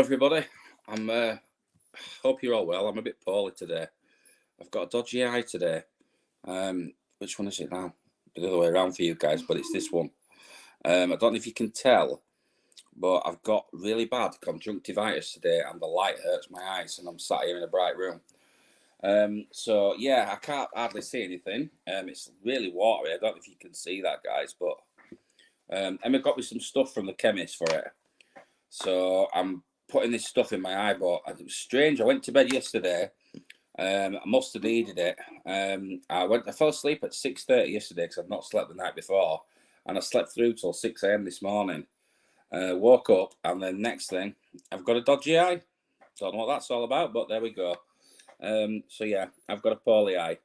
everybody. Hope you're all well. I'm a bit poorly today. I've got a dodgy eye today. Which one is it now? The other way around for you guys, but it's this one. I don't know if you can tell, but I've got really bad conjunctivitis today, and the light hurts my eyes, and I'm sat here in a bright room. So yeah, I can't hardly see anything. It's really watery. I don't know if you can see that, guys, but Emma got me some stuff from the chemist for it. So I'm putting this stuff in my eye, but it was strange. I went to bed yesterday. I must have needed it. I fell asleep at 6:30 yesterday because I've not slept the night before, and I slept through till 6 a.m. this morning. Woke up, and then next thing, I've got a dodgy eye. Don't know what that's all about, but there we go. So yeah, I've got a poorly eye.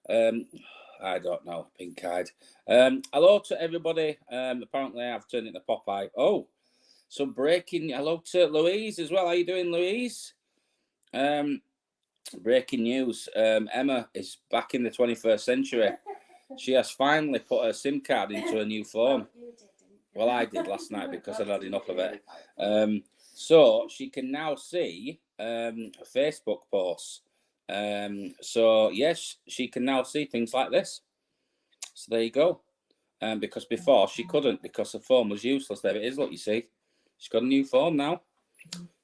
I don't know, pink-eyed. Hello to everybody. Apparently I've turned into Popeye. Oh, some breaking. Hello to Louise as well. How you doing, Louise? Breaking news. Emma is back in the 21st century. She has finally put her SIM card into a new phone. Well, I did last night because I'd had enough of it. So she can now see Facebook posts. So yes, she can now see things like this. So there you go. Because before she couldn't, because the phone was useless. There it is. Look, you see, she's got a new phone now.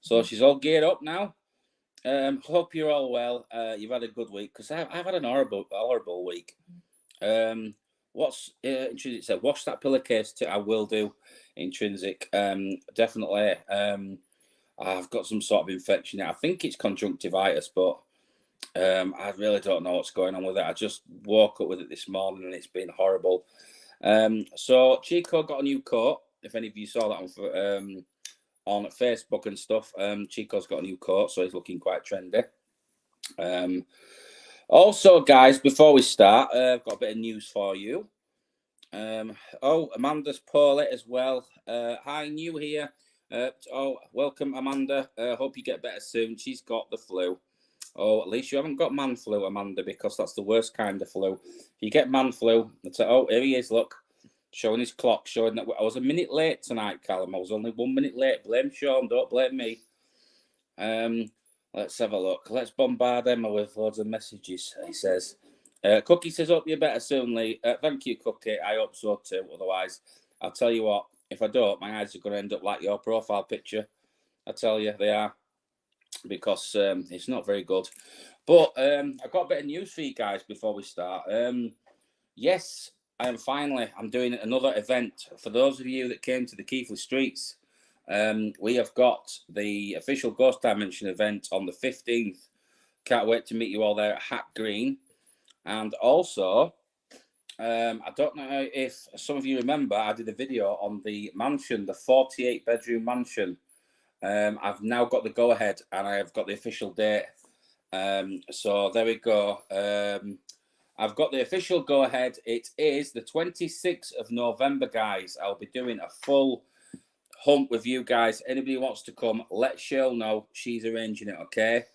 So she's all geared up now. Hope you're all well. You've had a good week, because I've had an horrible week. What's Intrinsic said? Wash that pillowcase. I will do, Intrinsic. Definitely. I've got some sort of infection. I think it's conjunctivitis, but I really don't know what's going on with it. I just woke up with it this morning, and it's been horrible. So Chico got a new coat. If any of you saw that on Facebook and stuff, Chico's got a new coat, so he's looking quite trendy. Also, guys, before we start, I've got a bit of news for you. Amanda's poorly as well. Hi, new here. Welcome, Amanda. Hope you get better soon. She's got the flu. Oh, at least you haven't got man flu, Amanda, because that's the worst kind of flu. If you get man flu, it's here he is, look. Showing his clock, showing that I was a minute late tonight, Callum. I was only 1 minute late. Blame Sean, don't blame me. Let's have a look. Let's bombard Emma with loads of messages, he says. Cookie says, hope you're better soon, Lee. Thank you, Cookie. I hope so too. Otherwise, I'll tell you what, if I don't, my eyes are going to end up like your profile picture. I tell you, they are. Because it's not very good. But I've got a bit of news for you guys before we start. Yes, I'm doing another event. For those of you that came to the Keighley Streets, we have got the official Ghost Dimension event on the 15th. Can't wait to meet you all there at Hat Green. And also, I don't know if some of you remember, I did a video on the mansion, the 48-bedroom mansion. I've now got the go-ahead, and I have got the official date. So there we go. I've got the official go-ahead. It is the 26th of November, guys. I'll be doing a full hunt with you guys. Anybody who wants to come, let Cheryl know. She's arranging it, okay?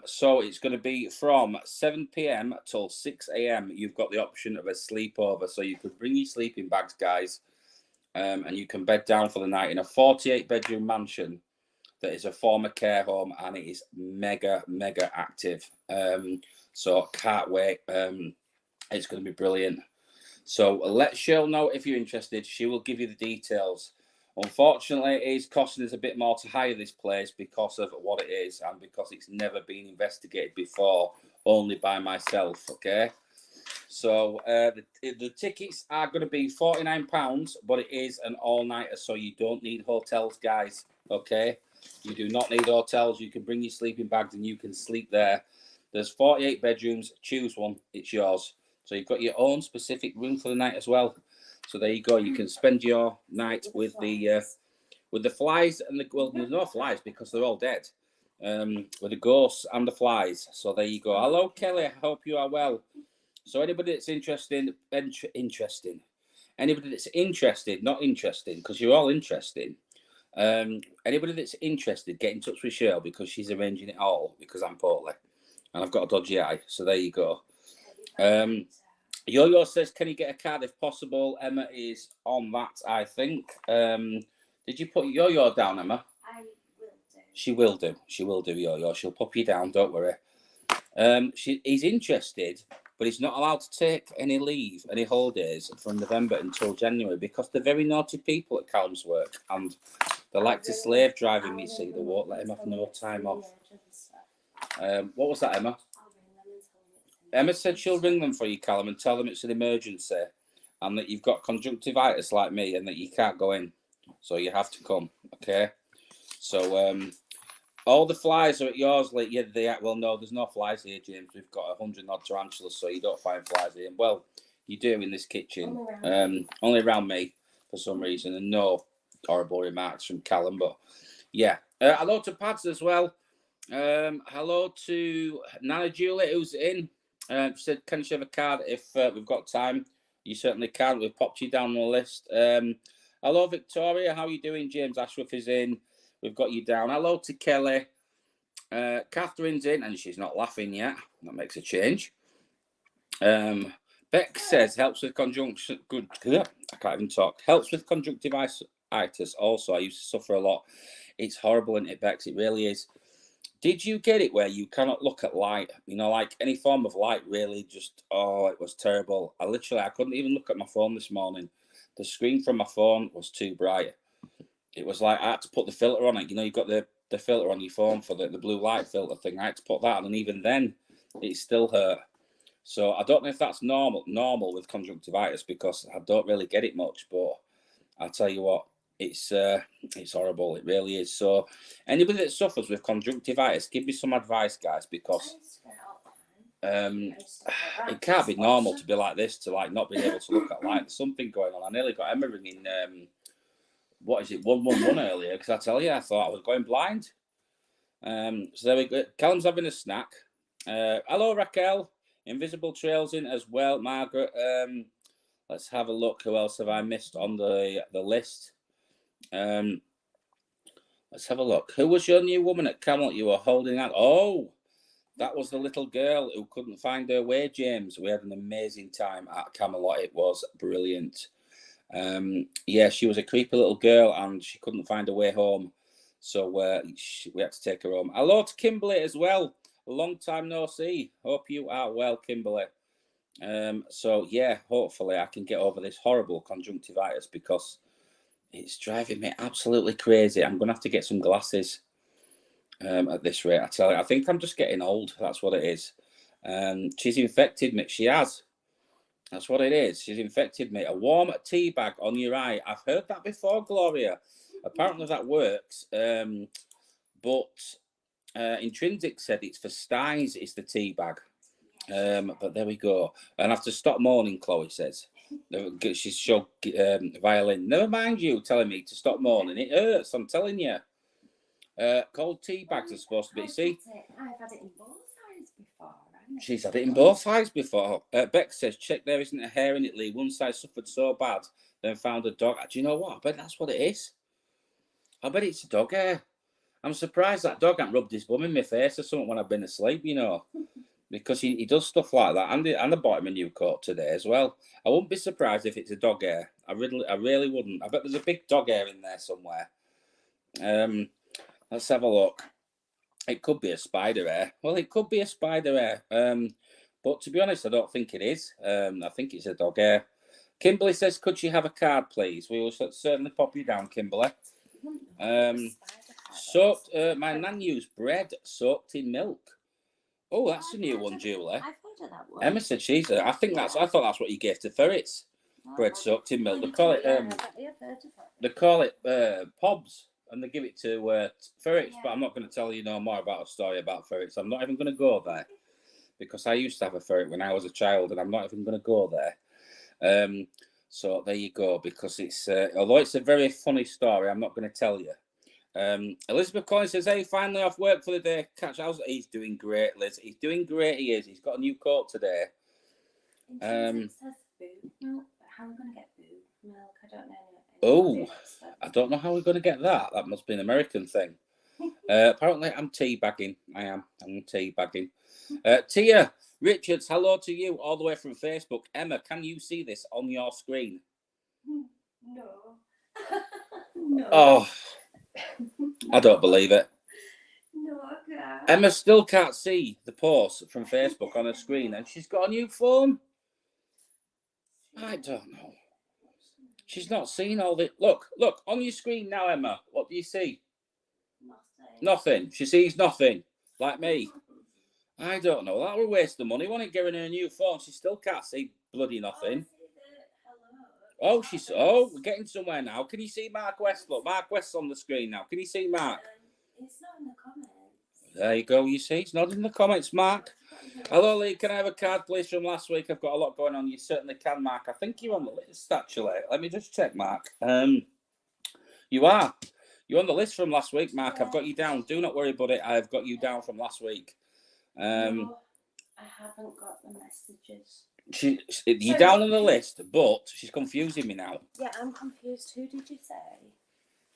So it's going to be from 7 p.m. till 6 a.m. You've got the option of a sleepover. So you could bring your sleeping bags, guys. And you can bed down for the night in a 48-bedroom mansion that is a former care home, and it is mega, mega active. So can't wait. It's going to be brilliant. So let Cheryl know if you're interested. She will give you the details. Unfortunately, it is costing us a bit more to hire this place because of what it is, and because it's never been investigated before, only by myself, okay? So the tickets are going to be £49, but it is an all-nighter, so you don't need hotels, guys, okay? You do not need hotels. You can bring your sleeping bags and you can sleep there. There's 48 bedrooms. Choose one. It's yours. So you've got your own specific room for the night as well. So there you go. You can spend your night with the flies and there's no flies because they're all dead. With the ghosts and the flies. So there you go. Hello, Kelly. I hope you are well. So anybody that's interested, anybody that's interested, not interesting, because you're all interesting. Anybody that's interested, get in touch with Cheryl, because she's arranging it all, because I'm poorly and I've got a dodgy eye. So there you go. Yo-Yo says, can you get a card if possible? Emma is on that, I think. Did you put Yo-Yo down, Emma? I will. She will do. She will do, Yo-Yo. She'll pop you down, don't worry. He's interested, but he's not allowed to take any leave, any holidays from November until January because they're very naughty people at Callum's work and they like to slave drive him, you see. They won't let him have no time off. What was that, Emma? Emma said she'll ring them for you, Callum, and tell them it's an emergency and that you've got conjunctivitis like me and that you can't go in. So you have to come, okay? So, all the flies are at yours. Like, yeah, well, no, there's no flies here, James. We've got 100 odd tarantulas, so you don't find flies here. Well, you do in this kitchen. Only around me for some reason, and no horrible remarks from Callum. But yeah, hello to Pads as well. Hello to Nana Julie, who's in. She said, "Can you have a card if we've got time?" You certainly can. We've popped you down on the list. Hello, Victoria. How are you doing? James Ashworth is in. We've got you down. Hello to Kelly. Catherine's in, and she's not laughing yet. That makes a change. Beck says, helps with conjunction. Good. I can't even talk. Helps with conjunctivitis. Also, I used to suffer a lot. It's horrible, isn't it, Bex? It really is. Did you get it where you cannot look at light? You know, like any form of light really just, it was terrible. I couldn't even look at my phone this morning. The screen from my phone was too bright. It was like I had to put the filter on it. You know, you've got the filter on your phone for the blue light filter thing. I had to put that on, and even then, it still hurt. So I don't know if that's normal with conjunctivitis because I don't really get it much. But I'll tell you what, it's horrible. It really is. So anybody that suffers with conjunctivitis, give me some advice, guys, because it can't be normal to be like this, to like not be able to look at light. There's something going on. I nearly got Emma ringing. What is it, 111 earlier? Because I tell you, I thought I was going blind. So there we go. Callum's having a snack. Hello, Raquel. Invisible Trails in as well. Margaret. Let's have a look. Who else have I missed on the list? Let's have a look. Who was your new woman at Camelot you were holding out? Oh, that was the little girl who couldn't find her way, James. We had an amazing time at Camelot. It was brilliant. Yeah, she was a creepy little girl and she couldn't find her way home, so we had to take her home. Hello to Kimberly as well. A long time no see. Hope you are well, Kimberly. So yeah, hopefully I can get over this horrible conjunctivitis because it's driving me absolutely crazy. I'm gonna have to get some glasses at this rate. I tell you, I think I'm just getting old. That's what it is. She's infected me. She has. That's what it is. She's infected me. A warm tea bag on your eye. I've heard that before, Gloria. Apparently that works. But Intrinsic said it's for styes, it's the tea bag. But there we go. And I have to stop moaning, Chloe says. She's showed violin. Never mind you telling me to stop moaning. It hurts, I'm telling you. Cold tea bags are supposed to be. See? I've had it in both sides before. She's had it in both sides before. Beck says, check there isn't a hair in it, Lee. One side suffered so bad, then found a dog. Do you know what? I bet that's what it is. I bet it's a dog hair. I'm surprised that dog hasn't rubbed his bum in my face or something when I've been asleep, you know. Because he does stuff like that. And I bought him a new coat today as well. I wouldn't be surprised if it's a dog hair. I really wouldn't. I bet there's a big dog hair in there somewhere. Let's have a look. It could be a spider hair. Well, it could be a spider hair. But to be honest, I don't think it is. I think it's a dog hair. Kimberly says, could she have a card, please? We will certainly pop you down, Kimberly. Soaked, my nan used bread soaked in milk. Oh, that's a new one, Julie. I've heard of that one. Emma said I thought that's what you gave to ferrets. Bread soaked in milk. They call it pobs. And they give it to ferrets, but I'm not going to tell you no more about a story about ferrets. I'm not even going to go there because I used to have a ferret when I was a child, and I'm not even going to go there. So there you go. Because it's although it's a very funny story, I'm not going to tell you. Elizabeth Collins says, "Hey, finally off work for the day. Catch house." He's doing great, Liz. He's doing great. He is. He's got a new coat today. It says boob milk, but how are we going to get boob milk? I don't know. Oh, I don't know how we're going to get that. That must be an American thing. Apparently, I'm teabagging. I'm teabagging. Tia Richards, hello to you all the way from Facebook. Emma, can you see this on your screen? No. No. Oh, I don't believe it. Emma still can't see the post from Facebook on her screen, and she's got a new phone. I don't know. She's not seen all the... Look on your screen now, Emma. What do you see? Nothing. She sees nothing, like me. I don't know. That would waste the money. Won't it, giving her a new phone? She still can't see bloody nothing. Oh, we're getting somewhere now. Can you see Mark West? Look, Mark West's on the screen now. Can you see Mark? It's not in the comments. There you go. You see, it's not in the comments, Mark. Hello, Lee. Can I have a card, please, from last week? I've got a lot going on. You certainly can, Mark. I think you're on the list, actually. Let me just check, Mark. You are. You're on the list from last week, Mark. I've got you down. Do not worry about it. I've got you down from last week. No, I haven't got the messages. You're down on the list, but she's confusing me now. Yeah, I'm confused. Who did you say?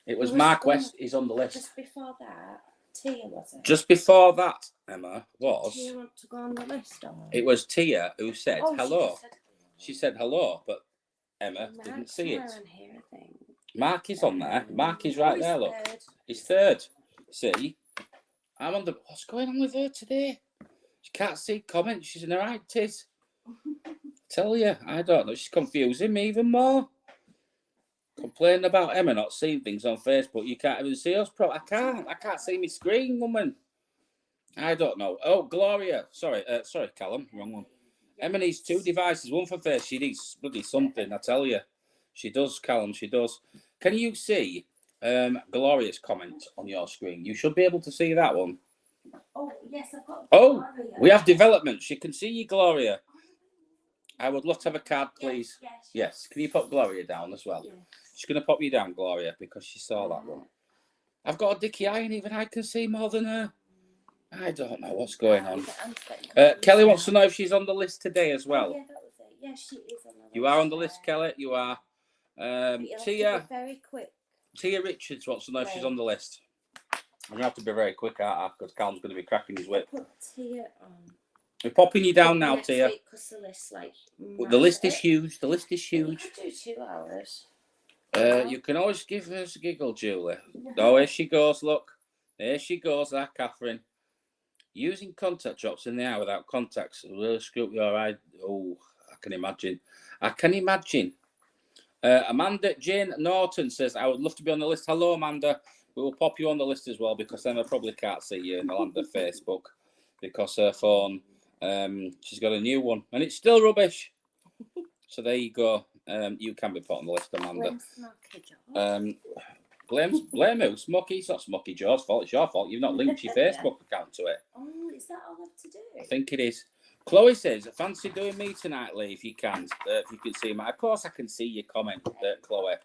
It was Mark West is on the list. Just before that, Tia, was it? Just before that, Emma, was... Did Tia want to go on the list? Or? It was Tia who said hello. She said hello, but Emma didn't see it. Here, I think. Mark is on there. Mark is right there, look. He's third. See? I'm on the... What's going on with her today? She can't see comments. She's in her right tis. Tell you, I don't know. She's confusing me even more. Complaining about Emma not seeing things on Facebook. You can't even see us. I can't see my screen, woman. I don't know. Oh, Gloria. Sorry, Callum. Wrong one. Emma needs 2 devices. One for face. She needs bloody something, I tell you. She does, Callum. She does. Can you see Gloria's comment on your screen? You should be able to see that one. Oh, yes, I've got Gloria. We have developments. She can see you, Gloria. I would love to have a card, please. Yes. Can you put Gloria down as well? Yes. She's going to pop you down, Gloria, because she saw that one. I've got a dicky eye, and even I can see more than her. I don't know what's going on. Kelly wants to know if she's on the list today as well. Yeah, that was it. Yeah, she is on the list. You are on the list, Kelly. You are. Tia. Very quick. Tia Richards wants to know if she's on the list. I'm going to have to be very quick, aren't I? Because Callum's going to be cracking his whip. Put Tia on. We're popping you down now, Tia. The list is huge. The list is huge. You could do 2 hours. You can always give us a giggle, Julie. Oh, here she goes, look. There she goes, that Catherine. Using contact drops in the eye without contacts will screw up your eye. Oh, I can imagine. Amanda Jane Norton says, I would love to be on the list. Hello, Amanda. We will pop you on the list as well because Emma probably can't see you in the land of Facebook because her phone, she's got a new one and it's still rubbish. So there you go. You can be put on the list, Amanda. Blame who? Smoky? It's not Smoky Joe's fault. It's your fault. You've not linked your Facebook account to it. Oh, is that all I have to do? I think it is. Chloe says, fancy doing me tonight, Lee, if you can. If you can see me. Of course I can see your comment, Chloe.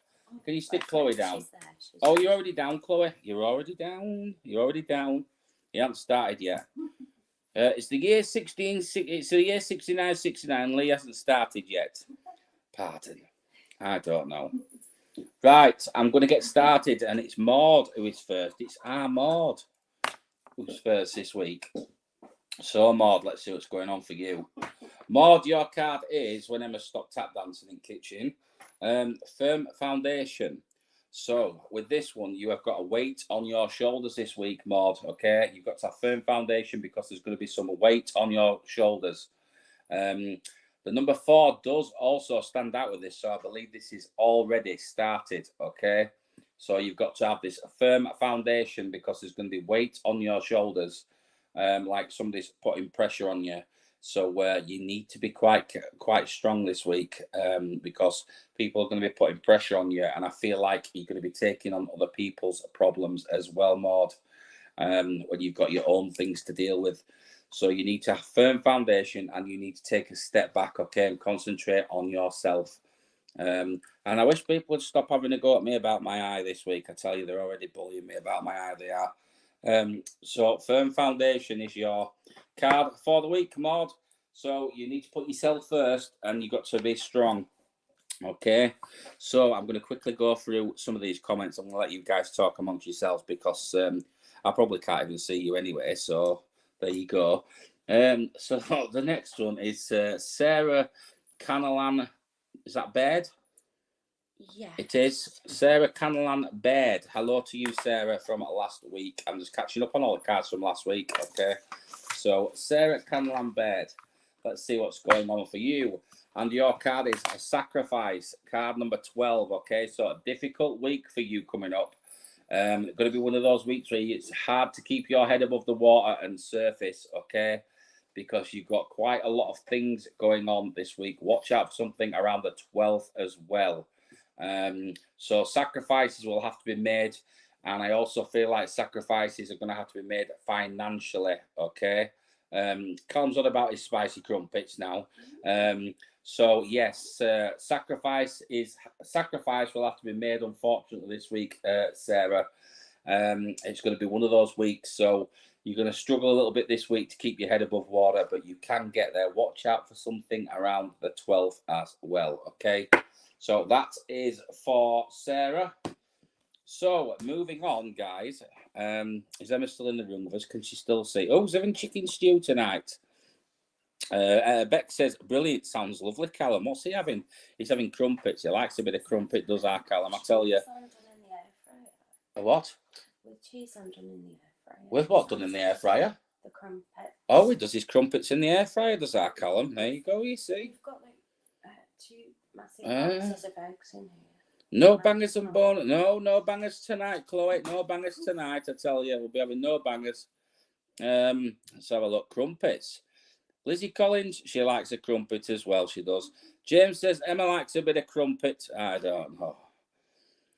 Can you stick Chloe down? She's there. You're already down, Chloe. You're already down. You haven't started yet. It's the year 16. It's the year 69. Lee hasn't started yet. Pardon. I don't know. Right, I'm going to get started, and it's Maud who is first. It's our Maud who's first this week. So, Maud, let's see what's going on for you. Maud, your card is, when Emma stopped tap dancing in kitchen, firm foundation. So, with this one, you have got a weight on your shoulders this week, Maud, okay? You've got to have firm foundation because there's going to be some weight on your shoulders. The number 4 does also stand out with this, so I believe this is already started, okay? So you've got to have this firm foundation because there's going to be weight on your shoulders, like somebody's putting pressure on you. So you need to be quite strong this week because people are going to be putting pressure on you, and I feel like you're going to be taking on other people's problems as well, Maud, when you've got your own things to deal with. So you need to have firm foundation and you need to take a step back, okay, and concentrate on yourself. And I wish people would stop having a go at me about my eye this week. I tell you, they're already bullying me about my eye, they are. So firm foundation is your card for the week, Maud. So you need to put yourself first and you've got to be strong. Okay, so I'm going to quickly go through some of these comments. I'm going to let you guys talk amongst yourselves because I probably can't even see you anyway, so... There you go. So the next one is Sarah Canalan. Is that Baird? Yes. It is Sarah Canlan Baird. Hello to you, Sarah, from last week. I'm just catching up on all the cards from last week. Okay. So, Sarah Canlan Baird. Let's see what's going on for you. And your card is a sacrifice, card number 12. Okay. So, a difficult week for you coming up. Going to be one of those weeks where it's hard to keep your head above the water and surface. Okay. Because you've got quite a lot of things going on this week. Watch out for something around the 12th as well. So sacrifices will have to be made, and I also feel like sacrifices are going to have to be made financially. Okay. Comes on about his spicy crumpets now. So yes, sacrifice will have to be made, unfortunately, this week, Sarah. It's going to be one of those weeks, so you're going to struggle a little bit this week to keep your head above water, but you can get there. Watch out for something around the 12th as well. Okay. So that is for Sarah. So moving on, guys. Is Emma still in the room with us? Can she still see? Oh, he's having chicken stew tonight. Beck says, brilliant. Sounds lovely, Callum. What's he having? He's having crumpets. He likes a bit of crumpet, does our Callum? I tell you. A what? With cheese done in the air fryer. With what done in the air fryer? The crumpets. Oh, he does his crumpets in the air fryer, does our Callum? There you go, you see. You've got like 2 massive boxes of eggs in here. No bangers and bonus. No bangers tonight, Chloe. No bangers tonight, I tell you. We'll be having no bangers. Let's have a look. Crumpets. Lizzie Collins, she likes a crumpet as well. She does. James says Emma likes a bit of crumpet. I don't know.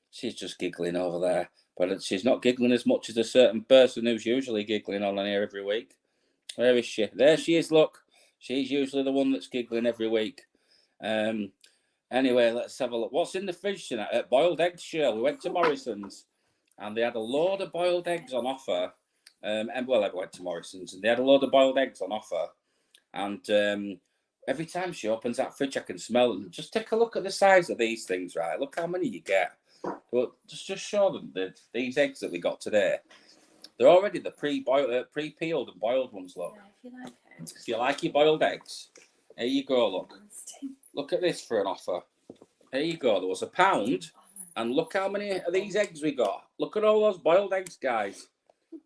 She's just giggling over there. But she's not giggling as much as a certain person who's usually giggling on here every week. Where is she? There she is, look. She's usually the one that's giggling every week. Anyway, let's have a look. What's in the fridge tonight? Boiled eggs, sure. We went to Morrison's and they had a load of boiled eggs on offer. I went to Morrison's and they had a load of boiled eggs on offer. And every time she opens that fridge, I can smell them. Just take a look at the size of these things, right? Look how many you get. Well, just show them these eggs that we got today. They're already the pre-peeled and boiled ones, look. Yeah, if you like your boiled eggs, here you go, look. Look at this for an offer. Here you go. There was £1. And look how many of these eggs we got. Look at all those boiled eggs, guys.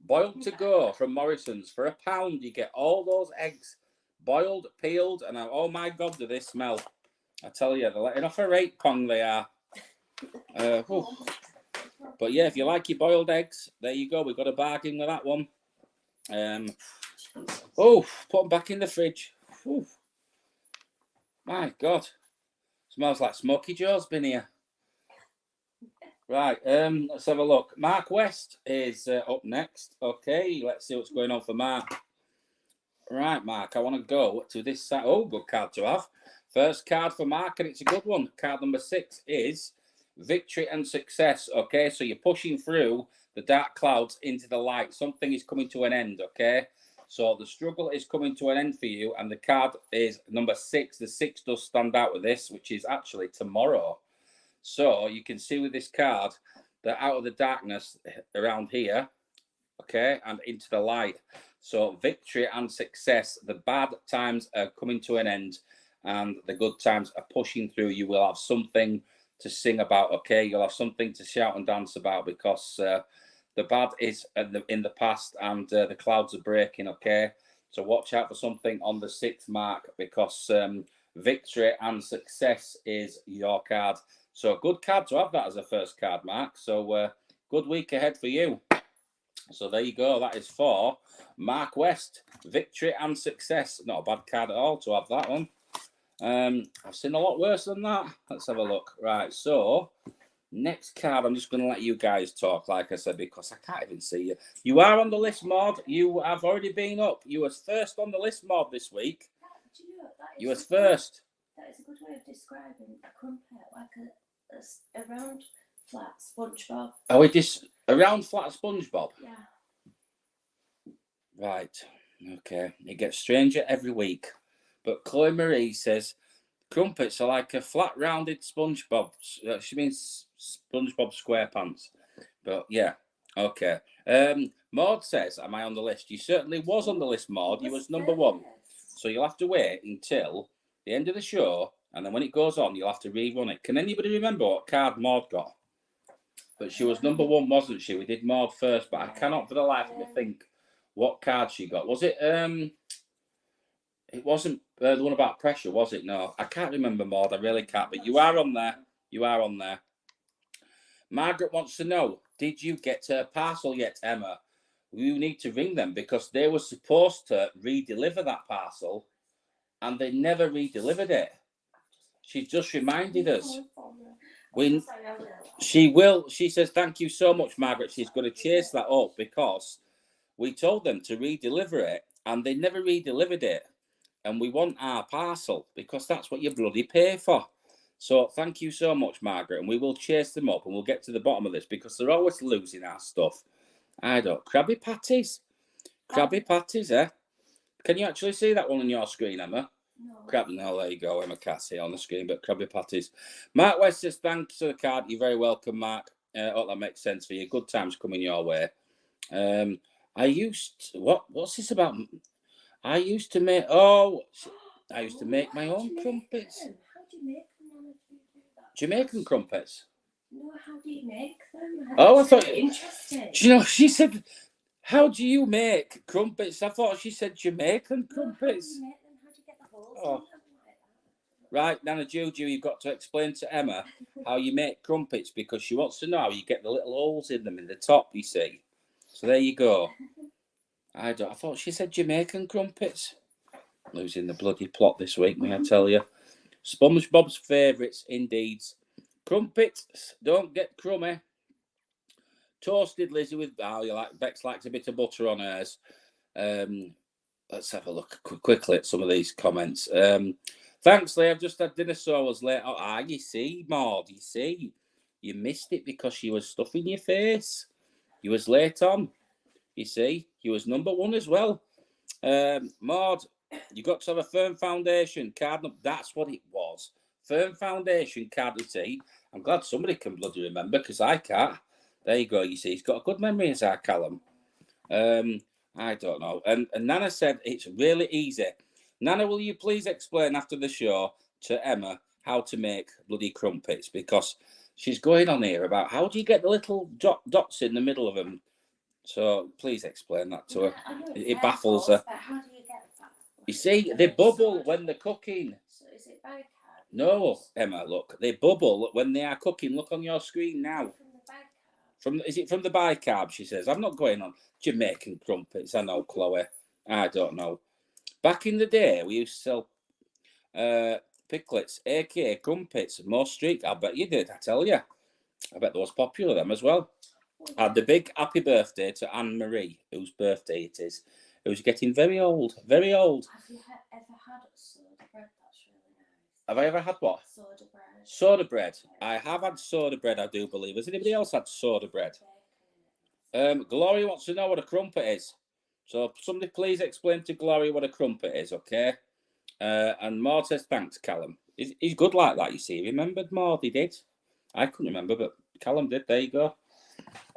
Boiled to go from Morrison's. For £1, you get all those eggs. Boiled, peeled, and oh my God, do they smell. I tell you, they're letting off a rate pong, they are. But yeah, if you like your boiled eggs, there you go. We've got a bargain with that one. Put them back in the fridge. Ooh. My God. Smells like Smoky Joe's been here. Right, let's have a look. Mark West is up next. Okay, let's see what's going on for Mark. Right, Mark, I want to go to this side. Oh, good card to have. First card for Mark, and it's a good one. Card number 6 is victory and success. Okay, so you're pushing through the dark clouds into the light. Something is coming to an end, okay? So the struggle is coming to an end for you, and the card is number 6. The 6 does stand out with this, which is actually tomorrow. So you can see with this card that out of the darkness around here, okay, and into the light. So victory and success. The bad times are coming to an end, and the good times are pushing through. You will have something to sing about, okay? You'll have something to shout and dance about, because the bad is in the past, and the clouds are breaking, okay? So watch out for something on the 6th mark, because victory and success is your card. So a good card to have that as a first card, Mark. So good week ahead for you. So there you go. That is for Mark West. Victory and success. Not a bad card at all to have that one. I've seen a lot worse than that. Let's have a look. Right, so next card, I'm just going to let you guys talk, like I said, because I can't even see you. You are on the list, Maud. You have already been up. You was first on the list, Maud, this week. You was first. That is a good way of describing a crumpet, like a round, flat SpongeBob. Oh, it is a round, flat SpongeBob? Yeah. Right, okay. It gets stranger every week. But Chloe Marie says crumpets are like a flat, rounded SpongeBob. She means SpongeBob SquarePants. But yeah, okay. Maud says, am I on the list? You certainly was on the list, Maud. You was number 1. So you'll have to wait until the end of the show And then when it goes on, you'll have to rerun it. Can anybody remember what card Maud got? But she was number 1, wasn't she? We did Maud first, but I cannot for the life of me think what card she got. Was it, it wasn't the one about pressure, was it? No, I can't remember, Maud. I really can't. But you are on there. You are on there. Margaret wants to know, did you get her parcel yet, Emma? You need to ring them because they were supposed to re-deliver that parcel and they never re-delivered it. She just reminded us. She will. She says, thank you so much, Margaret. She's going to chase that up because we told them to re-deliver it and they never re-delivered it. And we want our parcel because that's what you bloody pay for. So thank you so much, Margaret. And we will chase them up and we'll get to the bottom of this because they're always losing our stuff. I don't. Krabby Patties. Krabby Patties, eh? Can you actually see that one on your screen, Emma? No. No, there you go. Emma can't see it on the screen, but Krabby Patties. Mark West says, thanks for the card. You're very welcome, Mark. Hope that makes sense for you. Good times coming your way. What's this about? I used to make my own crumpets. How do you make them? Jamaican crumpets. No, how do you make them? Oh, I thought. Interesting. Do you know, she said, how do you make crumpets? I thought she said Jamaican crumpets. No, how do you make them? How do you get the holes in them like that? Right, Nana Juju, you've got to explain to Emma how you make crumpets because she wants to know how you get the little holes in them in the top, you see. So there you go. I thought she said Jamaican crumpets. Losing the bloody plot this week, may I tell you. SpongeBob's favourites, indeed. Crumpets, don't get crummy. Toasted Lizzie with Bex likes a bit of butter on hers. Let's have a look quickly at some of these comments. Thanks, Lee. I've just had dinner, so I was late. You see, Maud, you see. You missed it because you was stuffing your face. You was late on. You see, you was number 1 as well. Maud, you got to have a firm foundation card. That's what it was. Firm foundation card with tea. I'm glad somebody can bloody remember because I can't. There you go. You see, he's got a good memory as our Callum. I don't know. And Nana said it's really easy. Nana, will you please explain after the show to Emma how to make bloody crumpets? Because she's going on here about how do you get the little dots in the middle of them. So please explain that to her. It baffles her. How do you get that? You see, they bubble when they're cooking. So is it by card? No, Emma, look. They bubble when they are cooking. Look on your screen now. Is it from the bicarb? She says. I'm not going on Jamaican crumpets. I know, Chloe. I don't know. Back in the day, we used to sell picklets, aka crumpets, more street. I bet you did. I tell you. I bet those popular them as well. Had the big happy birthday to Anne Marie, whose birthday it is, who's getting very old, very old. Have you ever had soda bread? That's really nice. Have I ever had what? Soda bread. Soda bread. I have had soda bread, I do believe. Has anybody else had soda bread? Gloria wants to know what a crumpet is. So somebody please explain to Gloria what a crumpet is, okay? And Maud says, thanks, Callum. He's good like that, you see. He remembered Maud, he did. I couldn't remember, but Callum did. There you go.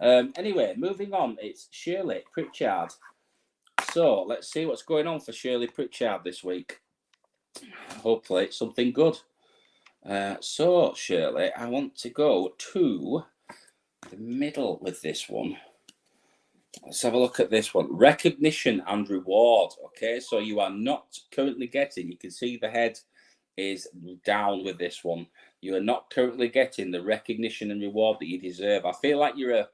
Anyway, moving on. It's Shirley Pritchard. So let's see what's going on for Shirley Pritchard this week. Hopefully it's something good. So Shirley, I want to go to the middle with this one. Let's have a look at this one. Recognition and reward. Okay, so you are not currently getting, you can see the head is down with this one. You are not currently getting the recognition and reward that you deserve. I feel like you're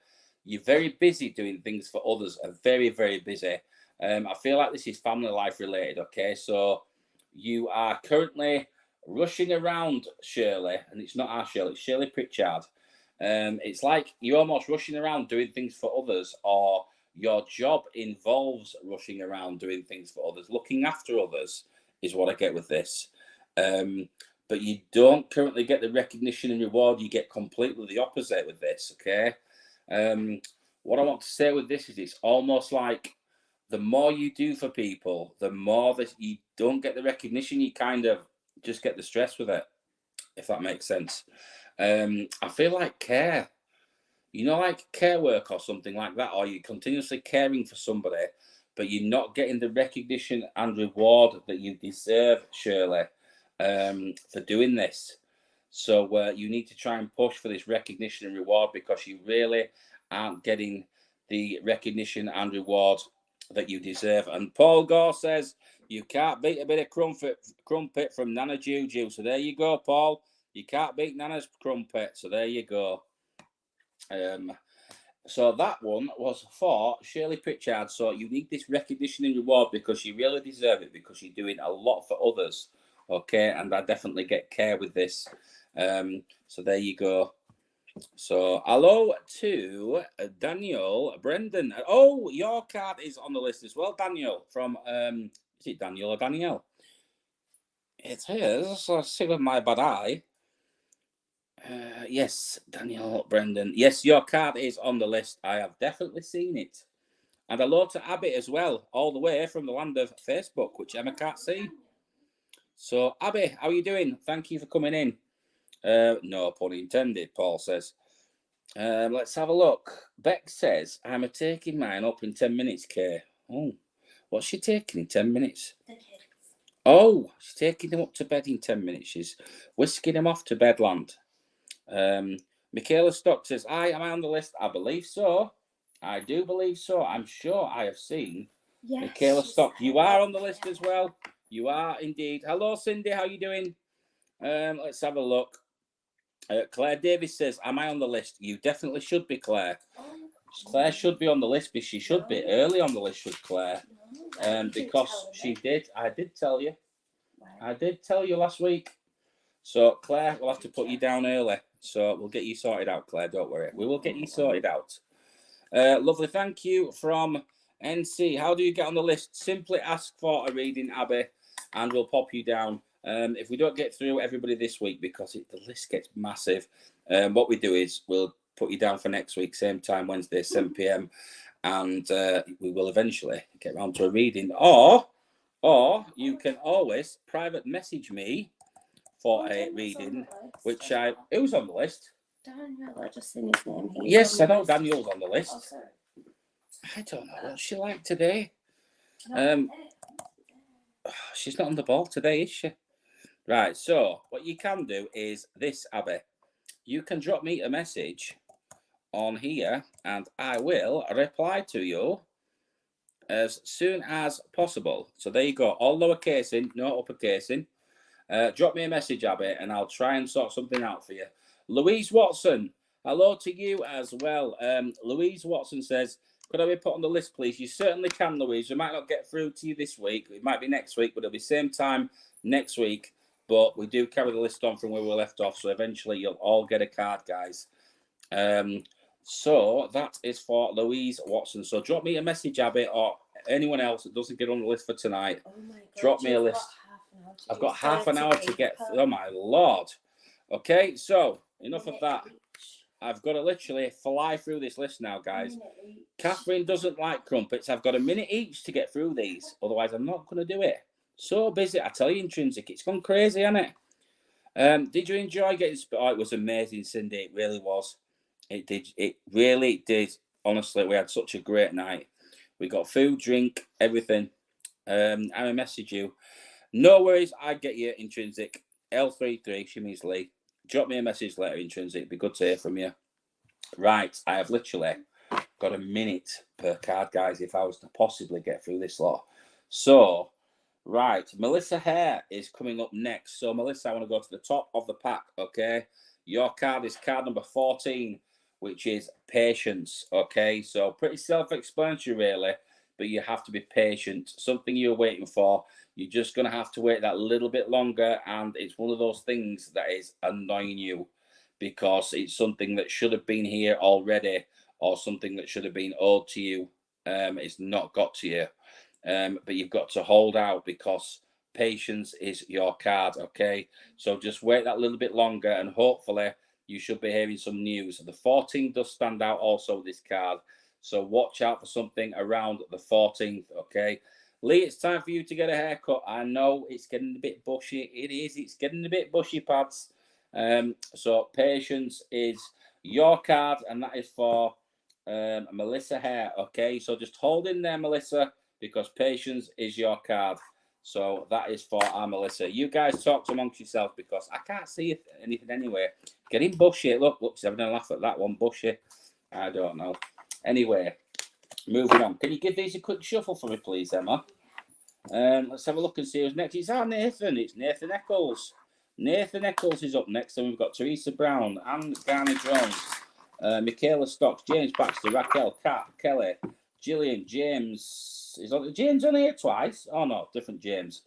very busy doing things for others, are very, very busy. I feel like this is family life related, okay? So you are currently rushing around, Shirley, and it's not our Shirley, it's Shirley Pritchard. It's like you're almost rushing around doing things for others, or your job involves rushing around doing things for others. Looking after others is what I get with this. But you don't currently get the recognition and reward. You get completely the opposite with this, okay? What I want to say with this is it's almost like the more you do for people, the more that you don't get the recognition, you kind of just get the stress with it, if that makes sense. I feel like care, like care work or something like that, or you're continuously caring for somebody, but you're not getting the recognition and reward that you deserve, Shirley. for doing this. So you need to try and push for this recognition and reward, because you really aren't getting the recognition and reward that you deserve. And Paul Gore says, you can't beat a bit of crumpet from Nana Juju. So there you go, Paul. You can't beat Nana's crumpet. So there you go. So that one was for Shirley Pritchard. So you need this recognition and reward because you really deserve it, because you're doing a lot for others. Okay, and I definitely get care with this. So there you go. So hello to Daniel Brendan. Oh, your card is on the list as well, Daniel. From is it Daniel or Danielle? It is. I see with my bad eye. Yes, Daniel Brendan. Yes, your card is on the list. I have definitely seen it. And hello to Abby as well, all the way from the land of Facebook, which Emma can't see. So, Abby, how are you doing? Thank you for coming in. No pun intended, Paul says. Let's have a look. Beck says, I'm taking mine up in 10 minutes, Kay. Oh, what's she taking in 10 minutes? The kids. Oh, she's taking them up to bed in 10 minutes. She's whisking them off to bedland. Michaela Stock says, am I on the list? I believe so. I do believe so. I'm sure I have seen Michaela Stock. You are on the list as well. You are indeed. Hello, Cindy. How you doing? Let's have a look. Claire Davis says, am I on the list? You definitely should be, Claire. Claire should be on the list, but she should be early on the list, should Claire? Because she did. I did tell you. I did tell you last week. So, Claire, we'll have to put you down early. So, we'll get you sorted out, Claire. Don't worry. We will get you sorted out. Lovely. Thank you from NC. How do you get on the list? Simply ask for a reading, Abby, and we'll pop you down. If we don't get through everybody this week, because the list gets massive, what we do is we'll put you down for next week, same time, Wednesday, 7 p.m. And we will eventually get round to a reading. Or you can always private message me for a reading, which who's on the list? Daniel, I just seen his name. Yes, I know Daniel's on the list. I don't know what she like today. She's not on the ball today, is she? Right, so what you can do is this, Abby. You can drop me a message on here and I will reply to you as soon as possible. So there you go. All lowercase, no uppercase. Drop me a message, Abby, and I'll try and sort something out for you. Louise Watson, hello to you as well. Louise Watson says, could I be put on the list, please? You certainly can, Louise. We might not get through to you this week. It might be next week, but it'll be same time next week. But we do carry the list on from where we left off, so eventually you'll all get a card, guys. So that is for Louise Watson. So drop me a message, Abby, or anyone else that doesn't get on the list for tonight. Oh my God, drop me a list. I've got half an hour to get through. Oh my Lord. Okay, so enough of that. I've got to literally fly through this list now, guys. Catherine doesn't like crumpets. I've got a minute each to get through these. Otherwise, I'm not going to do it. So busy. I tell you, Intrinsic, it's gone crazy, hasn't it? Did you enjoy getting... Oh, it was amazing, Cindy. It really was. It did. It really did. Honestly, we had such a great night. We got food, drink, everything. I'm going to message you. No worries, I get you, Intrinsic. L33, she means Lee. Drop me a message later, Intrinsic. It'd be good to hear from you. Right, I have literally got a minute per card, guys, if I was to possibly get through this lot. So, right, Melissa Hare is coming up next. So, Melissa, I want to go to the top of the pack, okay? Your card is card number 14, which is patience, okay? So, pretty self-explanatory, really, but you have to be patient. Something you're waiting for. You're just going to have to wait that little bit longer, and it's one of those things that is annoying you because it's something that should have been here already or something that should have been owed to you. It's not got to you, but you've got to hold out because patience is your card, okay? So just wait that little bit longer, and hopefully you should be hearing some news. The 14 does stand out also with this card, so watch out for something around the 14th, okay? Lee, it's time for you to get a haircut. I know it's getting a bit bushy. It is. It's getting a bit bushy, pads. So patience is your card, and that is for Melissa Hare. Okay, so just hold in there, Melissa, because patience is your card. So that is for our Melissa. You guys talk amongst yourselves because I can't see anything anyway. Getting bushy. Look, she's having a laugh at that one. Bushy. I don't know. Anyway, moving on. Can you give these a quick shuffle for me, please, Emma? Let's have a look and see who's next. It's our Nathan. It's Nathan Eccles. Nathan Eccles is up next, and we've got Teresa Brown and Garner Jones, Michaela Stocks, James Baxter, Raquel, Kat, Kelly, Gillian, James. James only here twice? Oh no, different James.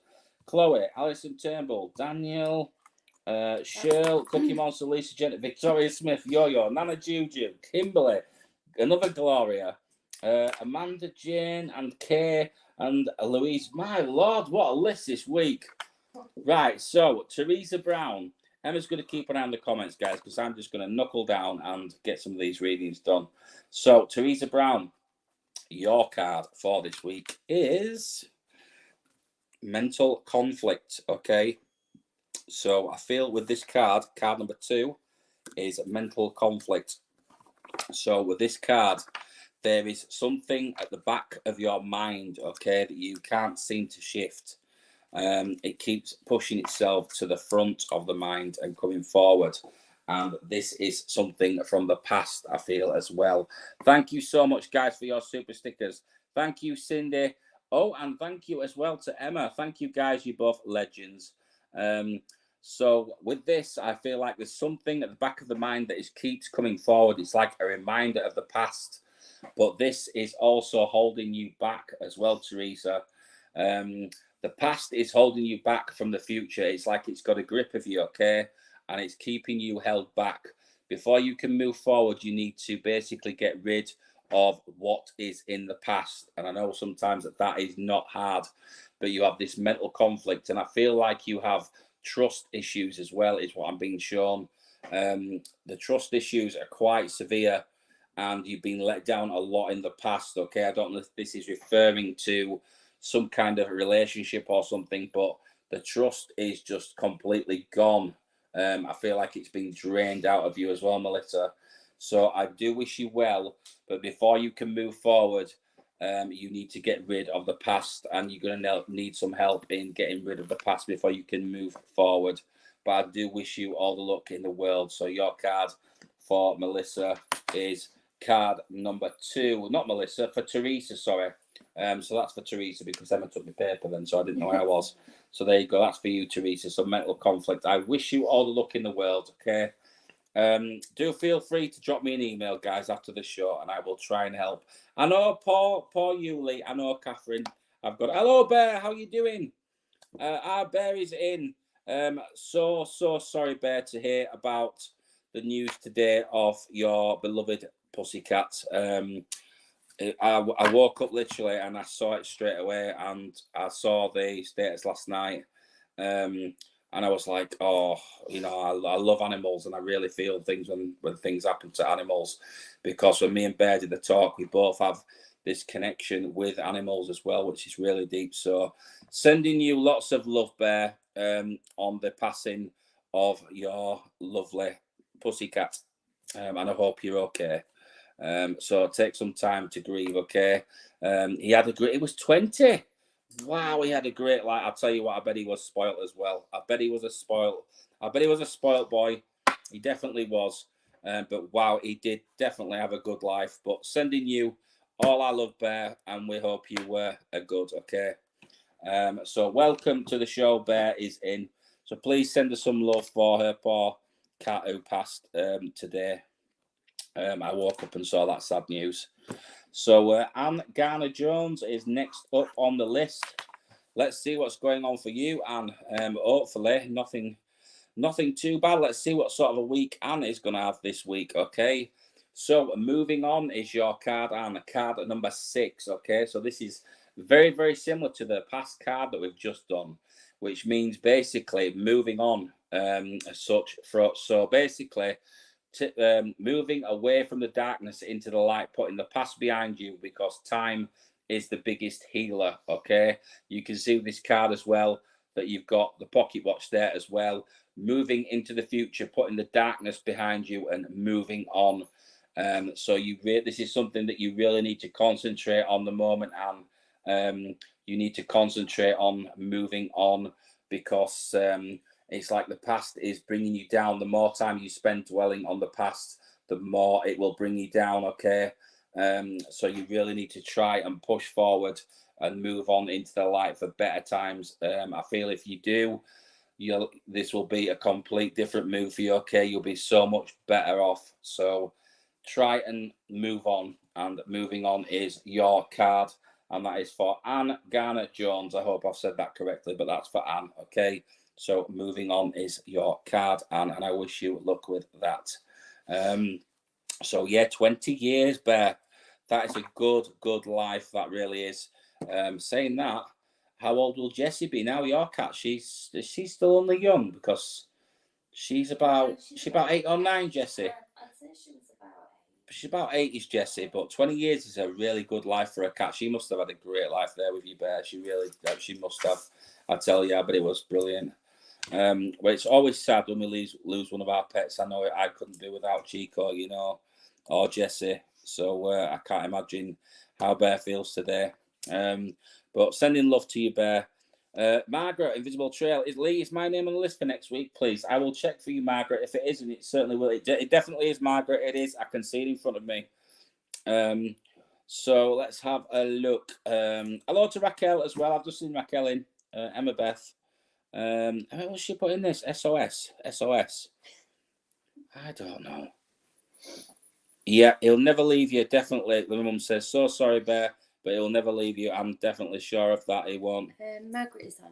Chloe, Alison Turnbull, Daniel, Shirl, Cookie Monster, Lisa Jenner, Victoria Smith, Yo-Yo, Nana Juju, Kimberly, another Gloria, Amanda Jane, and Kay, and Louise. My Lord, what a list this week. Right, so Teresa Brown. Emma's going to keep an eye on the comments, guys, because I'm just going to knuckle down and get some of these readings done. So, Teresa Brown, your card for this week is mental conflict, okay? So, I feel with this card number 2 is mental conflict. So, with this card, there is something at the back of your mind, okay, that you can't seem to shift. It keeps pushing itself to the front of the mind and coming forward. And this is something from the past, I feel, as well. Thank you so much, guys, for your super stickers. Thank you, Cindy. Oh, and thank you as well to Emma. Thank you, guys. You're both legends. So with this, I feel like there's something at the back of the mind that keeps coming forward. It's like a reminder of the past. But this is also holding you back as well, Teresa. The past is holding you back from the future. It's like it's got a grip of you, okay? And it's keeping you held back. Before you can move forward, you need to basically get rid of what is in the past. And I know sometimes that is not hard, but you have this mental conflict. And I feel like you have trust issues as well, is what I'm being shown. The trust issues are quite severe, and you've been let down a lot in the past, okay? I don't know if this is referring to some kind of relationship or something, but the trust is just completely gone. I feel like it's been drained out of you as well, Melissa. So I do wish you well, but before you can move forward, you need to get rid of the past, and you're going to need some help in getting rid of the past before you can move forward. But I do wish you all the luck in the world. So your card for Melissa is card number 2. Not Melissa, for Teresa, sorry. So that's for Teresa, because Emma took my paper then, so I didn't know where I was. So there you go. That's for you, Teresa. So mental conflict. I wish you all the luck in the world, okay? Do feel free to drop me an email, guys, after the show, and I will try and help. I know Paul Yuli. I know Catherine. I've got... Hello, Bear. How you doing? Our Bear is in. So sorry, Bear, to hear about the news today of your beloved pussycat. I woke up literally and I saw it straight away, and I saw the status last night, and I was like, oh, you know, I love animals, and I really feel things when things happen to animals, because when me and Bear did the talk, we both have this connection with animals as well, which is really deep. So sending you lots of love, Bear, on the passing of your lovely pussycat, and I hope you're okay. So take some time to grieve, okay? He had a great... He was 20. Wow, he had a great life. I'll tell you what, I bet he was spoiled as well. I bet he was a spoiled boy. He definitely was. But wow, he did definitely have a good life. But sending you all our love, Bear, and we hope you were good, okay? So welcome to the show. Bear is in. So please send us some love for her poor cat who passed today. I woke up and saw that sad news. So Anne Garner Jones is next up on the list. Let's see what's going on for you, Anne. Hopefully nothing too bad. Let's see what sort of a week Anne is going to have this week, okay? So moving on is your card, Anne, card number 6, okay? So this is very, very similar to the past card that we've just done, which means basically moving on as such. So basically... moving away from the darkness into the light, putting the past behind you, because time is the biggest healer, okay? You can see this card as well that you've got the pocket watch there as well. Moving into the future, putting the darkness behind you and moving on. So this is something that you really need to concentrate on the moment, and you need to concentrate on moving on, because it's like the past is bringing you down. The more time you spend dwelling on the past, the more it will bring you down, okay? So you really need to try and push forward and move on into the light for better times. I feel if you do, this will be a complete different move for you, okay? You'll be so much better off. So try and move on, and moving on is your card, and that is for Anne Garner Jones. I hope I've said that correctly, but that's for Anne, okay? So moving on is your card, Anne, and I wish you luck with that. So yeah, 20 years, Bear. That is a good life. That really is. Saying that, how old will Jessie be now? Your cat, she's still only young, because she's about 8 or 9, Jessie. I'd say she was about 8. She's about 8 is Jessie, but 20 years is a really good life for a cat. She must have had a great life there with you, Bear. She must have. I tell you, but it was brilliant. Well, it's always sad when we lose one of our pets. I know I couldn't do without Chico, or Jessie. So I can't imagine how Bear feels today. But sending love to you, Bear. Margaret, Invisible Trail. Is my name on the list for next week, please? I will check for you, Margaret. If it isn't, it certainly will. It definitely is, Margaret. It is. I can see it in front of me. So let's have a look. Hello to Raquel as well. I've just seen Raquel in. Emma Beth. What's she put in this? SOS. I don't know. Yeah, he'll never leave you. Definitely. The mum says, so sorry, Bear, but he'll never leave you. I'm definitely sure of that. He won't. Margaret is on,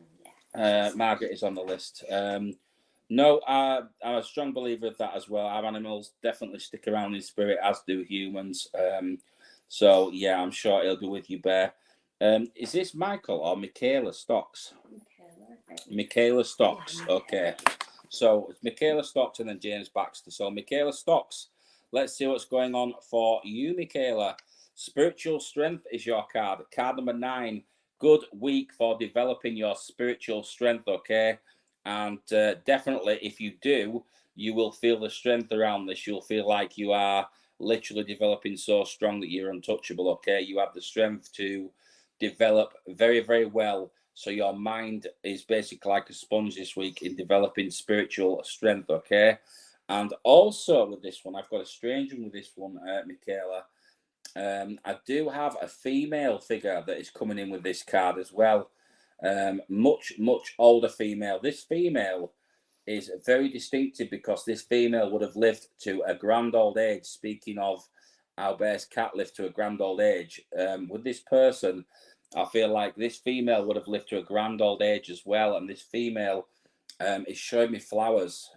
yeah. Margaret is on the list. No, I'm a strong believer of that as well. Our animals definitely stick around in spirit, as do humans. So yeah, I'm sure he'll be with you, Bear. Is this Michael or Michaela Stocks? Michaela Stocks. Yeah, okay. So it's Michaela Stocks and then James Baxter. So Michaela Stocks, let's see what's going on for you, Michaela. Spiritual strength is your card. Card number 9. Good week for developing your spiritual strength, okay? And definitely, if you do, you will feel the strength around this. You'll feel like you are literally developing so strong that you're untouchable, okay? You have the strength to develop very, very well. So your mind is basically like a sponge this week in developing spiritual strength, okay? And also with this one, I've got a strange one with this one, Michaela. I do have a female figure that is coming in with this card as well. Much older female. This female is very distinctive because this female would have lived to a grand old age. Speaking of how Bear's cat lived to a grand old age, with this person, I feel like this female would have lived to a grand old age as well. And this female is showing me flowers.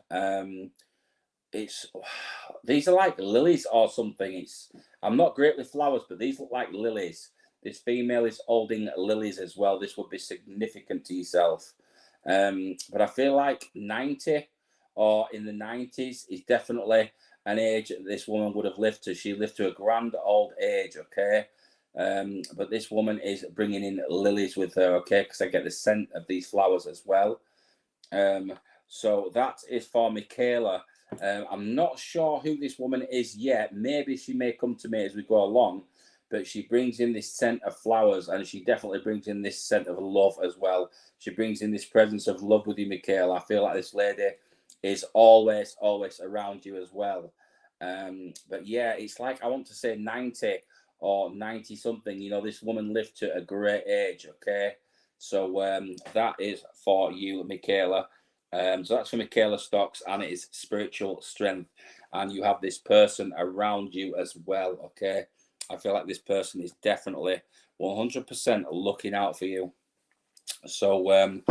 These are like lilies or something. I'm not great with flowers, but these look like lilies. This female is holding lilies as well. This would be significant to yourself. But I feel like 90 or in the 90s is definitely an age that this woman would have lived to. She lived to a grand old age, okay? But this woman is bringing in lilies with her, okay? Because I get the scent of these flowers as well. So that is for Michaela. I'm not sure who this woman is yet. Maybe she may come to me as we go along, but she brings in this scent of flowers, and she definitely brings in this scent of love as well. She brings in this presence of love with you, Michaela. I feel like this lady is always around you as well. But yeah, it's like I want to say 90 or 90 something. This woman lived to a great age, okay? So that is for you, Michaela. So that's for Michaela Stocks, and it is spiritual strength. And you have this person around you as well, okay? I feel like this person is definitely 100% looking out for you. So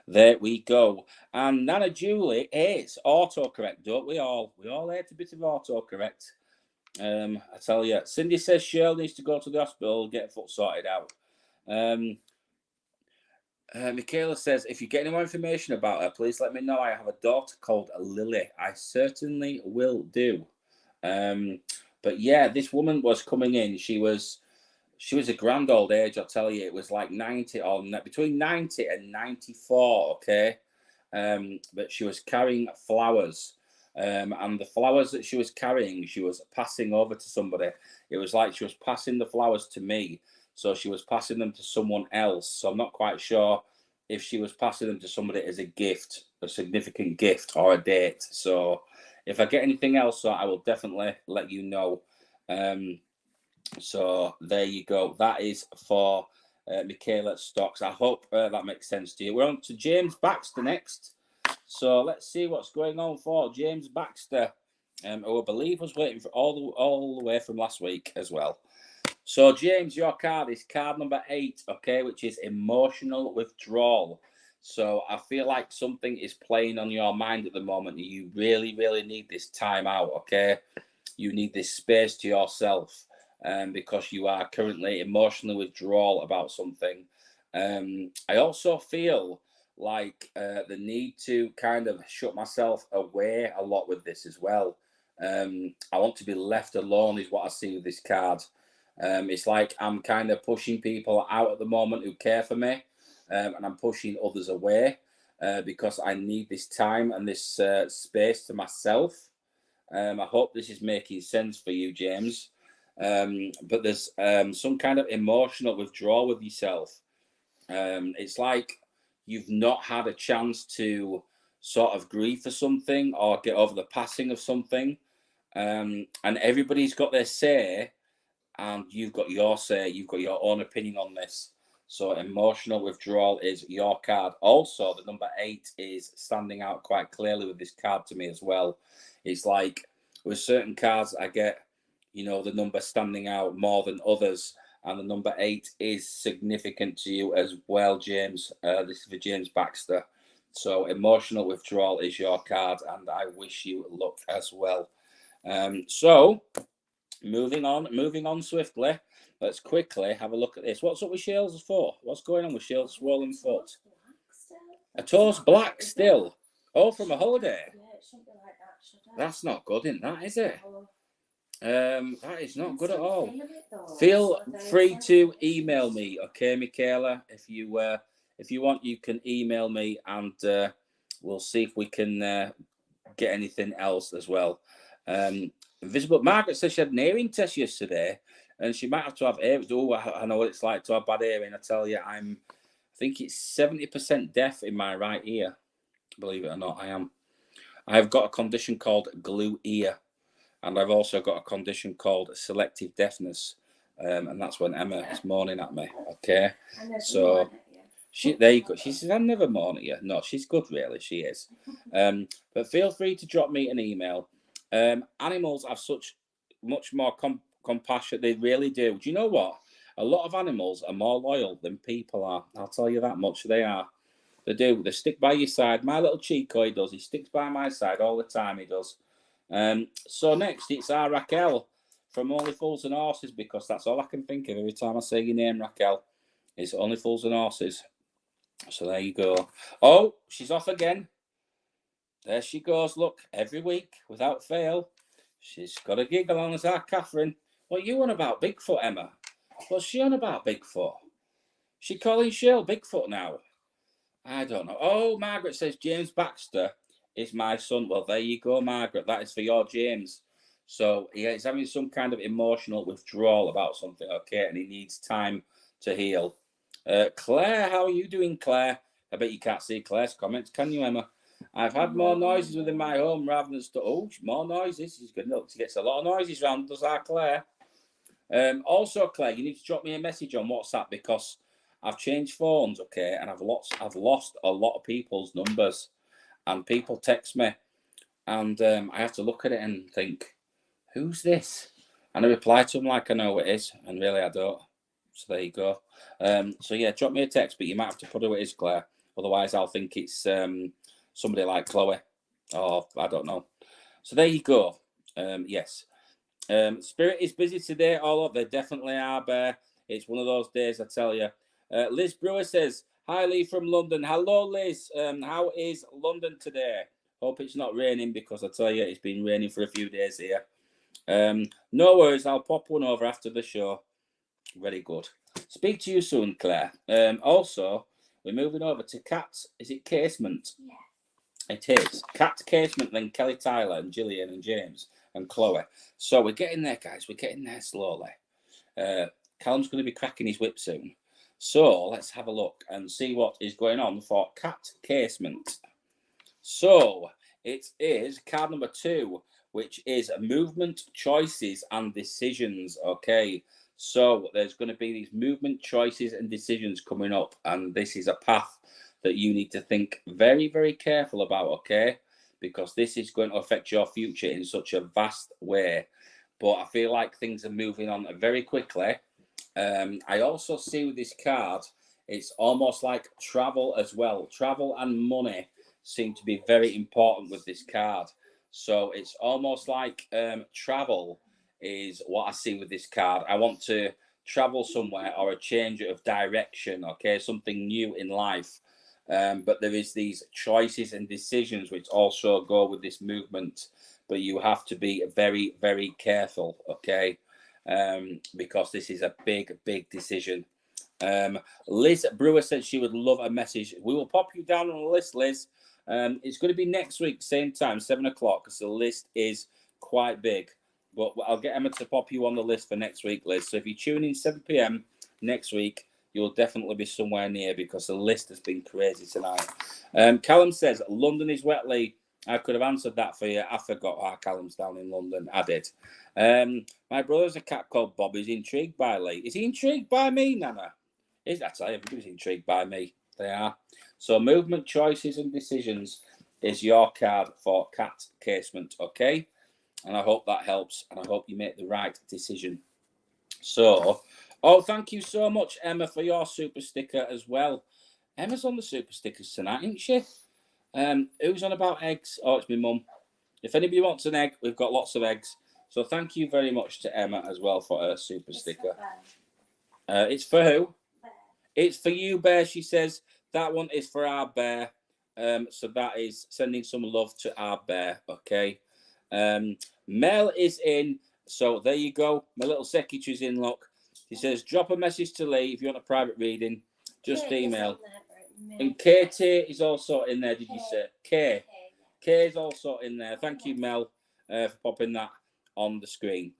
there we go. And Nana Julie hates autocorrect, don't we all? We all hate a bit of autocorrect. I tell you, Cindy says Cheryl needs to go to the hospital, get her foot sorted out. Michaela says, if you get any more information about her, please let me know. I have a daughter called Lily. I certainly will do. But yeah, this woman was coming in. She was a grand old age, I'll tell you. It was like 90 or between 90 and 94, okay? But she was carrying flowers. And the flowers that she was carrying, she was passing over to somebody. It was like she was passing the flowers to me. So she was passing them to someone else. So I'm not quite sure if she was passing them to somebody as a gift, a significant gift, or a date. So if I get anything else, I will definitely let you know. So there you go. That is for Michaela Stocks. I hope that makes sense to you. We're on to James Baxter next. So let's see what's going on for James Baxter, who I believe was waiting for all the way from last week as well. So James, your card is card number 8, okay, which is emotional withdrawal. So I feel like something is playing on your mind at the moment. You really, really need this time out, okay? You need this space to yourself. Because you are currently emotionally withdrawal about something. I also feel like the need to kind of shut myself away a lot with this as well. I want to be left alone is what I see with this card. It's like I'm kind of pushing people out at the moment who care for me, and I'm pushing others away because I need this time and this space to myself. I hope this is making sense for you, James. But there's some kind of emotional withdrawal with yourself. It's like you've not had a chance to sort of grieve for something or get over the passing of something. And everybody's got their say, and you've got your say, you've got your own opinion on this. So emotional withdrawal is your card. Also, the number 8 is standing out quite clearly with this card to me as well. It's like with certain cards, I get, the number standing out more than others. And the number 8 is significant to you as well, James. This is for James Baxter. So emotional withdrawal is your card, and I wish you luck as well. So moving on swiftly. Let's quickly have a look at this. What's up with Shale's foot? What's going on with Shale's swollen foot? A toe's black still. Oh, from a holiday. Yeah, it shouldn't be like that, should it? That's not good, isn't that, is it? Oh, That is not good at all. feel it though. Feel So there's free to sensitive email issues. me, okay, Michaela? If you want, you can email me, and we'll see if we can get anything else as well. Invisible Margaret says she had an hearing test yesterday, and she might have to have ears. Oh, I know what it's like to have bad hearing. I tell you, I think it's 70% deaf in my right ear. Believe it or not, I am. I've got a condition called glue ear, and I've also got a condition called selective deafness, and that's when Emma is moaning at me. Okay, so there you go. She says, "I'm never moan at you." No, she's good, really. She is. But feel free to drop me an email. Animals have such much more compassion. They really do. Do you know what? A lot of animals are more loyal than people are. I'll tell you that much. They are. They do. They stick by your side. My little Chico, he does. He sticks by my side all the time. He does. So next, it's our Raquel from Only Fools and Horses, because that's all I can think of every time I say your name, Raquel. It's Only Fools and Horses. So there you go. Oh, she's off again. There she goes. Look, every week, without fail, she's got a giggle on as our Catherine. What are you on about Bigfoot, Emma? What's she on about Bigfoot? She calling Shale Bigfoot now? I don't know. Oh, Margaret says James Baxter is my son. Well, there you go, Margaret. That is for your James. So yeah, he's having some kind of emotional withdrawal about something, okay, and he needs time to heal. Claire, how are you doing, Claire? I bet you can't see Claire's comments, can you, Emma? I've had more noises within my home rather than stuff. Oh, more noises. She's good. Look, she gets a lot of noises round, does our Claire? Also, Claire, you need to drop me a message on WhatsApp, because I've changed phones, okay, and I've lost a lot of people's numbers, and people text me, and I have to look at it and think, who's this? And I reply to them like I know it is, and really I don't. So there you go. So yeah, drop me a text, but you might have to put who it is, Claire. Otherwise, I'll think it's somebody like Chloe, or I don't know. So there you go. Yes. Spirit is busy today. All up, they definitely are, Bear. It's one of those days, I tell you. Liz Brewer says, "Hi, Lee from London." Hello, Liz. How is London today? Hope it's not raining, because I tell you, it's been raining for a few days here. No worries. I'll pop one over after the show. Very good. Speak to you soon, Claire. Also, we're moving over to Cat. Is it Casement? Yeah. It is. Cat Casement, then Kelly Tyler and Gillian and James and Chloe. So we're getting there, guys. We're getting there slowly. Callum's going to be cracking his whip soon. So let's have a look and see what is going on for cat casement. So it is card number 2, which is movement, choices, and decisions. Okay, so there's going to be these movement, choices, and decisions coming up, and this is a path that you need to think very, very careful about. Okay, because this is going to affect your future in such a vast way. But I feel like things are moving on very quickly. I also see with this card, it's almost like travel as well. Travel and money seem to be very important with this card. So it's almost like travel is what I see with this card. I want to travel somewhere or a change of direction, okay, something new in life. But there is these choices and decisions which also go with this movement. But you have to be very, very careful, okay? Because this is a big, big decision. Liz Brewer said she would love a message. We will pop you down on the list, Liz. It's going to be next week, same time, 7 o'clock, because the list is quite big. But I'll get Emma to pop you on the list for next week, Liz. So if you tune in 7 p.m. next week, you'll definitely be somewhere near because the list has been crazy tonight. Callum says, London is wetly. I could have answered that for you. I forgot Callum's down in London. I did. My brother's a cat called Bob. He's intrigued by Lee. Is he intrigued by me, Nana? That's everybody's intrigued by me. They are. So movement, choices, and decisions is your card for cat casement, okay? And I hope that helps, and I hope you make the right decision. So, thank you so much, Emma, for your super sticker as well. Emma's on the super stickers tonight, isn't she? Who's on about eggs? Oh, it's my mum. If anybody wants an egg, we've got lots of eggs. So thank you very much to Emma as well for her super sticker. It's for who? Bear. It's for you, Bear, she says. That one is for our bear. So that is sending some love to our bear, okay? Mel is in. So there you go. My little secretary's in, look. She says, drop a message to Lee if you want a private reading. Just email. And KT is also in there, did you say? K is also in there. Thank you, Mel, for popping that on the screen.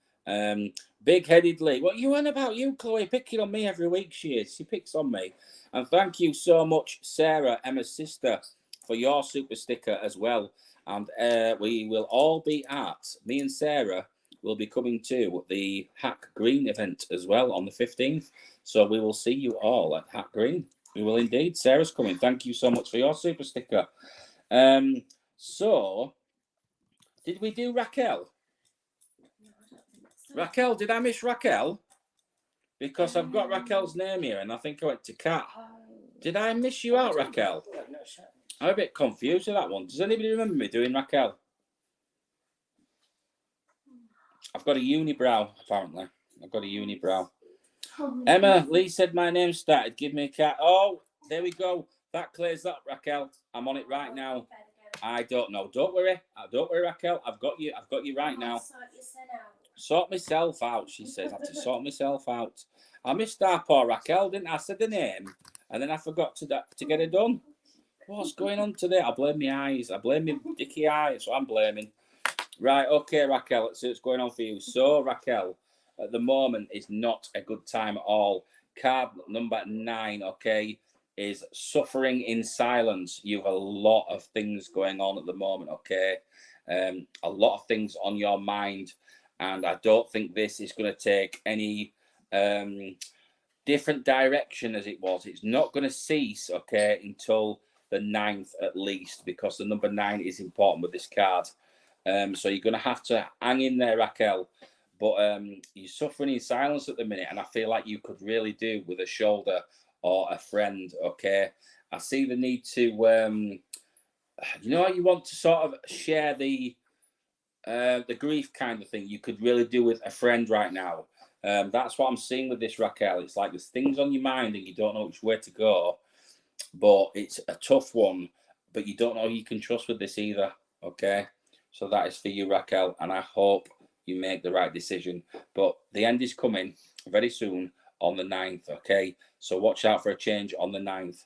Big-headed Lee. What you on about you, Chloe? Picking on me every week, she is. She picks on me. And thank you so much, Sarah, Emma's sister, for your super sticker as well. And we will all be me and Sarah will be coming to the Hack Green event as well on the 15th. So we will see you all at Hack Green. We will indeed. Sarah's coming. Thank you so much for your super sticker. So, did we do Raquel? No, I don't think so. Raquel, did I miss Raquel? Because I've got Raquel's name here and I think I went to Cat. Did I miss you out, Raquel? I'm not sure. I'm a bit confused with that one. Does anybody remember me doing Raquel? I've got a unibrow, apparently. I've got a unibrow. Emma, Lee said my name started. Give me a cat. Oh, there we go. That clears up, Raquel. I'm on it right now. I don't know. Don't worry. Don't worry, Raquel. I've got you. I've got you right now. Sort myself out, she says. I have to sort myself out. I missed our poor Raquel, didn't I? I said the name, and then I forgot to get it done. What's going on today? I blame my eyes. I blame my dicky eyes. So I'm blaming. Right, okay, Raquel. Let's see what's going on for you. So, Raquel, at the moment is not a good time at all. Card number 9, okay, is suffering in silence. You have a lot of things going on at the moment, okay? A lot of things on your mind. And I don't think this is going to take any different direction as it was. It's not going to cease, okay, until the 9th at least, because the number 9 is important with this card. So you're going to have to hang in there, Raquel. But you're suffering in silence at the minute, and I feel like you could really do with a shoulder or a friend, okay? I see the need to, you want to sort of share the grief kind of thing. You could really do with a friend right now. That's what I'm seeing with this, Raquel. It's like there's things on your mind and you don't know which way to go, but it's a tough one, but you don't know who you can trust with this either, okay? So that is for you, Raquel, and I hope you make the right decision. But the end is coming very soon on the 9th, okay? So watch out for a change on the 9th.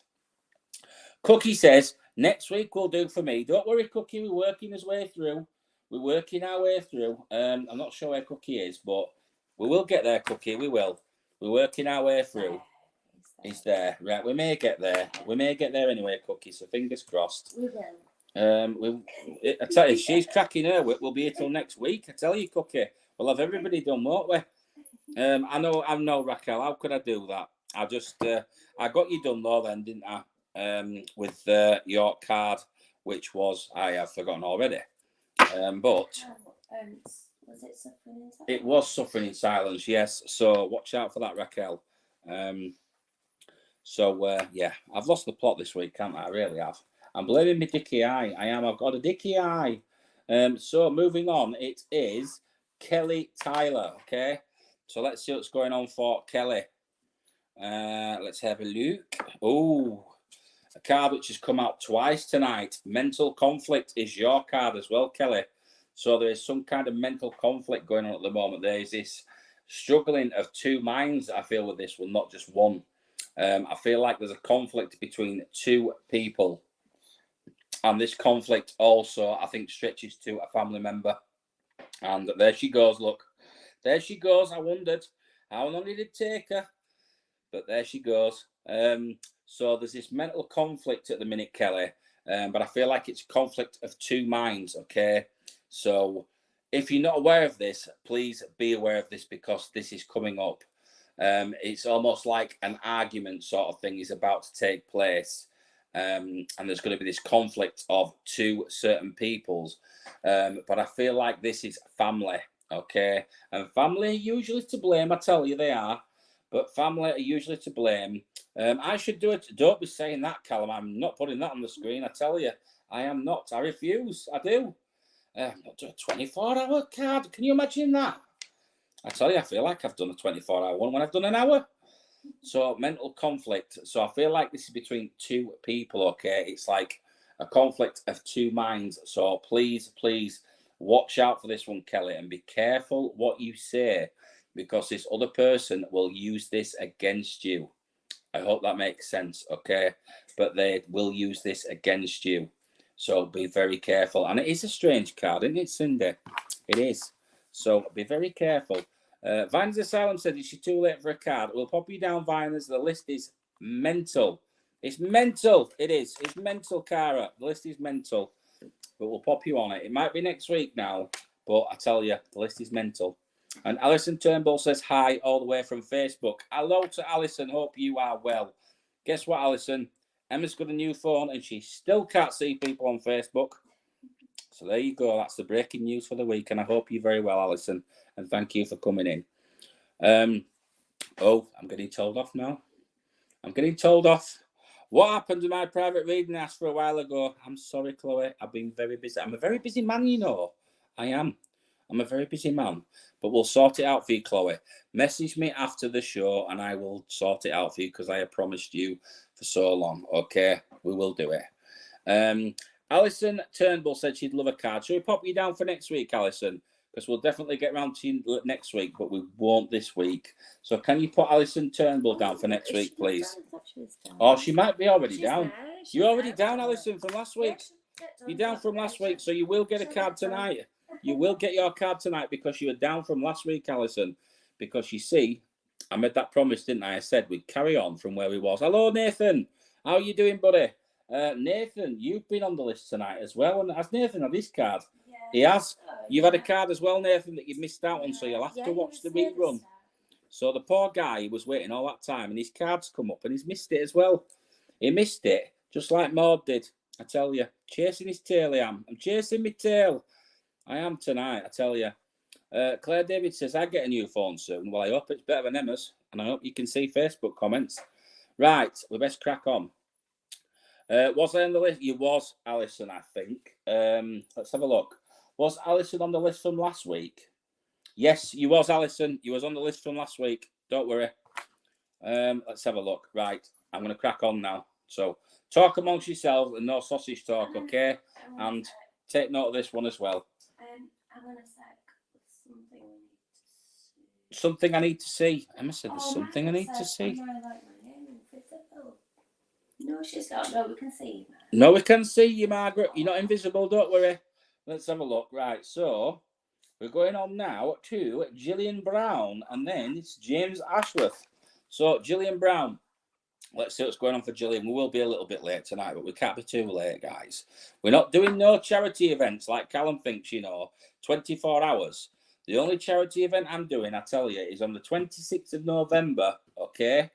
Cookie says, next week will do for me. Don't worry, Cookie, we're working his way through. We're working our way through. I'm not sure where Cookie is, but we will get there, Cookie. We will. We're working our way through. He's there. Right, we may get there. We may get there anyway, Cookie, so fingers crossed. We will. I tell you, she's cracking her whip. We'll be here till next week. I tell you, Cookie. We'll have everybody done, won't we? I know, Raquel. How could I do that? I got you done though then, didn't I? With your card, which was, I have forgotten already. But was it Suffering in Silence? It was Suffering in Silence, yes. So watch out for that, Raquel. Yeah, I've lost the plot this week, can't I? I really have. I'm blaming my dicky eye. I've got a dicky eye. So moving on, it is Kelly Tyler, okay? So let's see what's going on for Kelly. Let's have a look. Oh, a card which has come out twice tonight. Mental conflict is your card as well, Kelly. So there is some kind of mental conflict going on at the moment. There is this struggling of two minds, I feel, with this one, not just one. I feel like there's a conflict between two people. And this conflict also, I think, stretches to a family member. And there she goes, look. There she goes. I wondered how long did it take her? But there she goes. So there's this mental conflict at the minute, Kelly. But I feel like it's a conflict of two minds, okay? So if you're not aware of this, please be aware of this because this is coming up. It's almost like an argument sort of thing is about to take place. And there's going to be this conflict of two certain peoples. But I feel like this is family, okay? And family are usually to blame, I tell you they are. But family are usually to blame. I should do it. Don't be saying that, Callum. I'm not putting that on the screen, I tell you. I am not. I refuse. I do. Not do a 24-hour card. Can you imagine that? I tell you, I feel like I've done a 24-hour one when I've done an hour. So mental conflict. So I feel like this is between two people, okay? It's like a conflict of two minds. So please, please watch out for this one, Kelly, and be careful what you say because this other person will use this against you. I hope that makes sense, okay? But they will use this against you. So be very careful. And it is a strange card, isn't it, Cindy? It is. So be very careful. Viners Asylum said, is she too late for a card? We'll pop you down, Viners. The list is mental. It's mental. It is. It's mental, Cara. The list is mental. But we'll pop you on it. It might be next week now. But I tell you, the list is mental. And Alison Turnbull says hi all the way from Facebook. Hello to Alison. Hope you are well. Guess what, Alison? Emma's got a new phone and she still can't see people on Facebook. So there you go. That's the breaking news for the week. And I hope you're very well, Alison. And thank you for coming in. I'm getting told off now. I'm getting told off. What happened to my private reading I asked for a while ago? I'm sorry, Chloe. I've been very busy. I'm a very busy man, you know. I am. I'm a very busy man. But we'll sort it out for you, Chloe. Message me after the show and I will sort it out for you because I have promised you for so long. Okay? We will do it. Alison Turnbull said she'd love a card. Shall we pop you down for next week, Alison? Because we'll definitely get around to you next week, but we won't this week. So can you put Alison Turnbull down for next week, please? Oh, she might be already down. You're already down, Alison, from last week. You're down from last week, so you will get a card tonight. You will get your card tonight because you were down from last week, Alison. Because you see, I made that promise, didn't I? I said we'd carry on from where we was. Hello, Nathan. How are you doing, buddy? Nathan, you've been on the list tonight as well. And has Nathan had his card? Yeah. He has. You've had a card as well, Nathan, that you've missed out on, so you'll have to watch the rerun. So the poor guy was waiting all that time, and his card's come up, and he's missed it as well. He missed it, just like Maud did. I tell you, chasing his tail, I am. I'm chasing my tail. I am tonight, I tell you. Claire David says, I get a new phone soon. Well, I hope it's better than Emma's, and I hope you can see Facebook comments. Right, we best crack on. Was I on the list? You was, Alison, I think. Let's have a look. Was Alison on the list from last week? Yes, you was, Alison. You was on the list from last week. Don't worry. Let's have a look. Right, I'm going to crack on now. So, talk amongst yourselves and no sausage talk, okay? And take note of this one as well. I'm going to say something I need to see. Emma said there's something I need to see. No, she's not. No, we can see you. No, we can see you, Margaret. You're not invisible, don't worry. Let's have a look. Right, so we're going on now to Gillian Brown, and then it's James Ashworth. So, Gillian Brown, let's see what's going on for Gillian. We will be a little bit late tonight, but we can't be too late, guys. We're not doing no charity events like Callum thinks, 24 hours. The only charity event I'm doing, I tell you, is on the 26th of November, okay?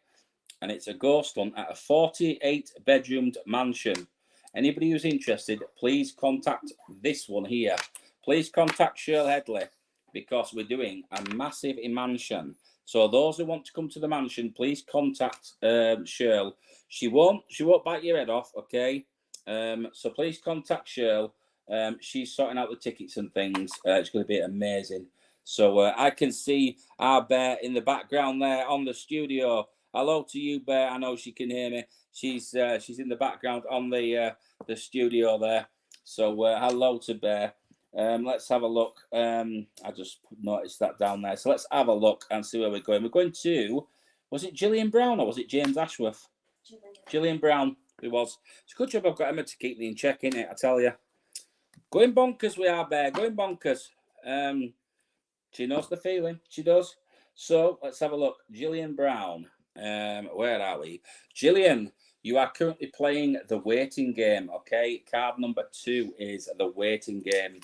And it's a ghost hunt at a 48-bedroomed mansion. Anybody who's interested, please contact this one here. Please contact Shirley Headley because we're doing a massive mansion. So those who want to come to the mansion, please contact Shirley. She won't bite your head off, okay? So please contact Shirley. She's sorting out the tickets and things. It's going to be amazing. So I can see our bear in the background there on the studio. Hello to you, Bear. I know she can hear me. She's in the background on the studio there. So hello to Bear. Let's have a look. I just noticed that down there. So let's have a look and see where we're going. We're going to, was it Gillian Brown or was it James Ashworth? Gillian Brown. It was. It's a good job I've got Emma to keep me in check, innit? I tell you. Going bonkers we are, Bear. Going bonkers. She knows the feeling. She does. So let's have a look. Gillian Brown. Where are we? Gillian, you are currently playing the waiting game, okay? Card number 2 is the waiting game.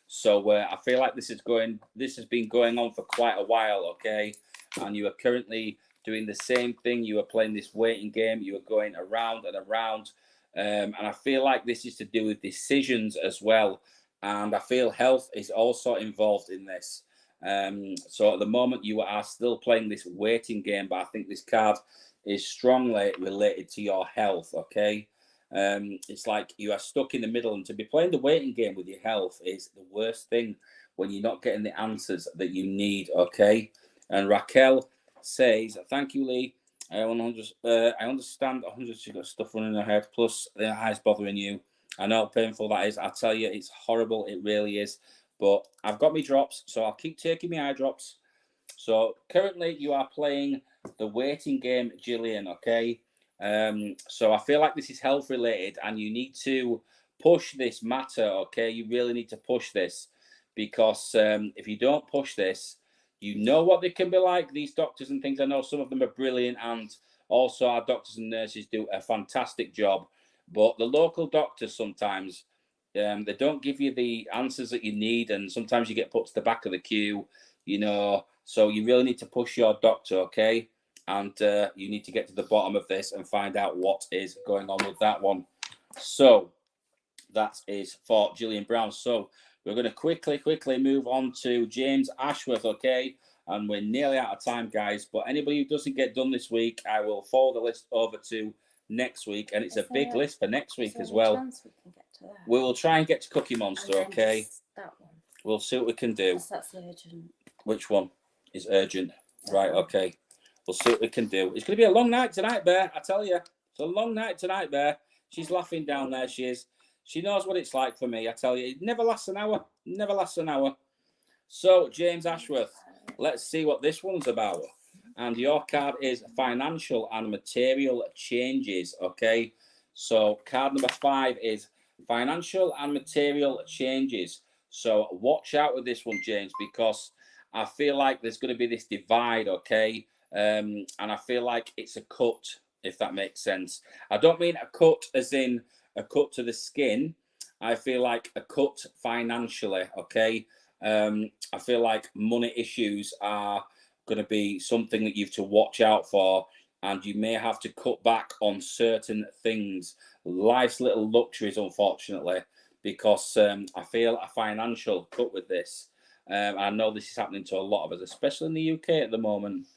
So I feel like this has been going on for quite a while, okay? And you are currently doing the same thing. You are playing this waiting game. You are going around and around. And I feel like this is to do with decisions as well. And I feel health is also involved in this. So at the moment you are still playing this waiting game, but I think this card is strongly related to your health, okay? It's like you are stuck in the middle, and to be playing the waiting game with your health is the worst thing when you're not getting the answers that you need, okay? And Raquel says, thank you, Lee. I understand 100, she's got stuff running in her head, plus the eyes bothering you. I know how painful that is. I tell you, it's horrible. It really is. But I've got my drops, so I'll keep taking my eye drops. So currently you are playing the waiting game, Gillian, okay? So I feel like this is health related and you need to push this matter, okay? You really need to push this because if you don't push this, you know what they can be like, these doctors and things. I know some of them are brilliant, and also our doctors and nurses do a fantastic job. But the local doctors sometimes, they don't give you the answers that you need, and sometimes you get put to the back of the queue, so you really need to push your doctor, okay? And you need to get to the bottom of this and find out what is going on with that one. So that is for Gillian Brown. So we're going to quickly move on to James Ashworth, okay? And we're nearly out of time, guys. But anybody who doesn't get done this week, I will forward the list over to next week. And it's a big list for next week as well. We will try and get to Cookie Monster, okay? That one. We'll see what we can do. That's urgent. Which one is urgent? Right, okay. We'll see what we can do. It's going to be a long night tonight, Bear. I tell you. It's a long night tonight, Bear. She's laughing down there. She is. She knows what it's like for me. I tell you. It never lasts an hour. Never lasts an hour. So, James Ashworth, let's see what this one's about. And your card is financial and material changes, okay? So, card number 5 is financial and material changes. So, watch out with this one, James, because I feel like there's going to be this divide, okay? And I feel like it's a cut, if that makes sense. I don't mean a cut as in a cut to the skin. I feel like a cut financially, okay? I feel like money issues are going to be something that you have to watch out for, and you may have to cut back on certain things, life's little luxuries, unfortunately, because I feel a financial cut with this. I know this is happening to a lot of us, especially in the UK at the moment.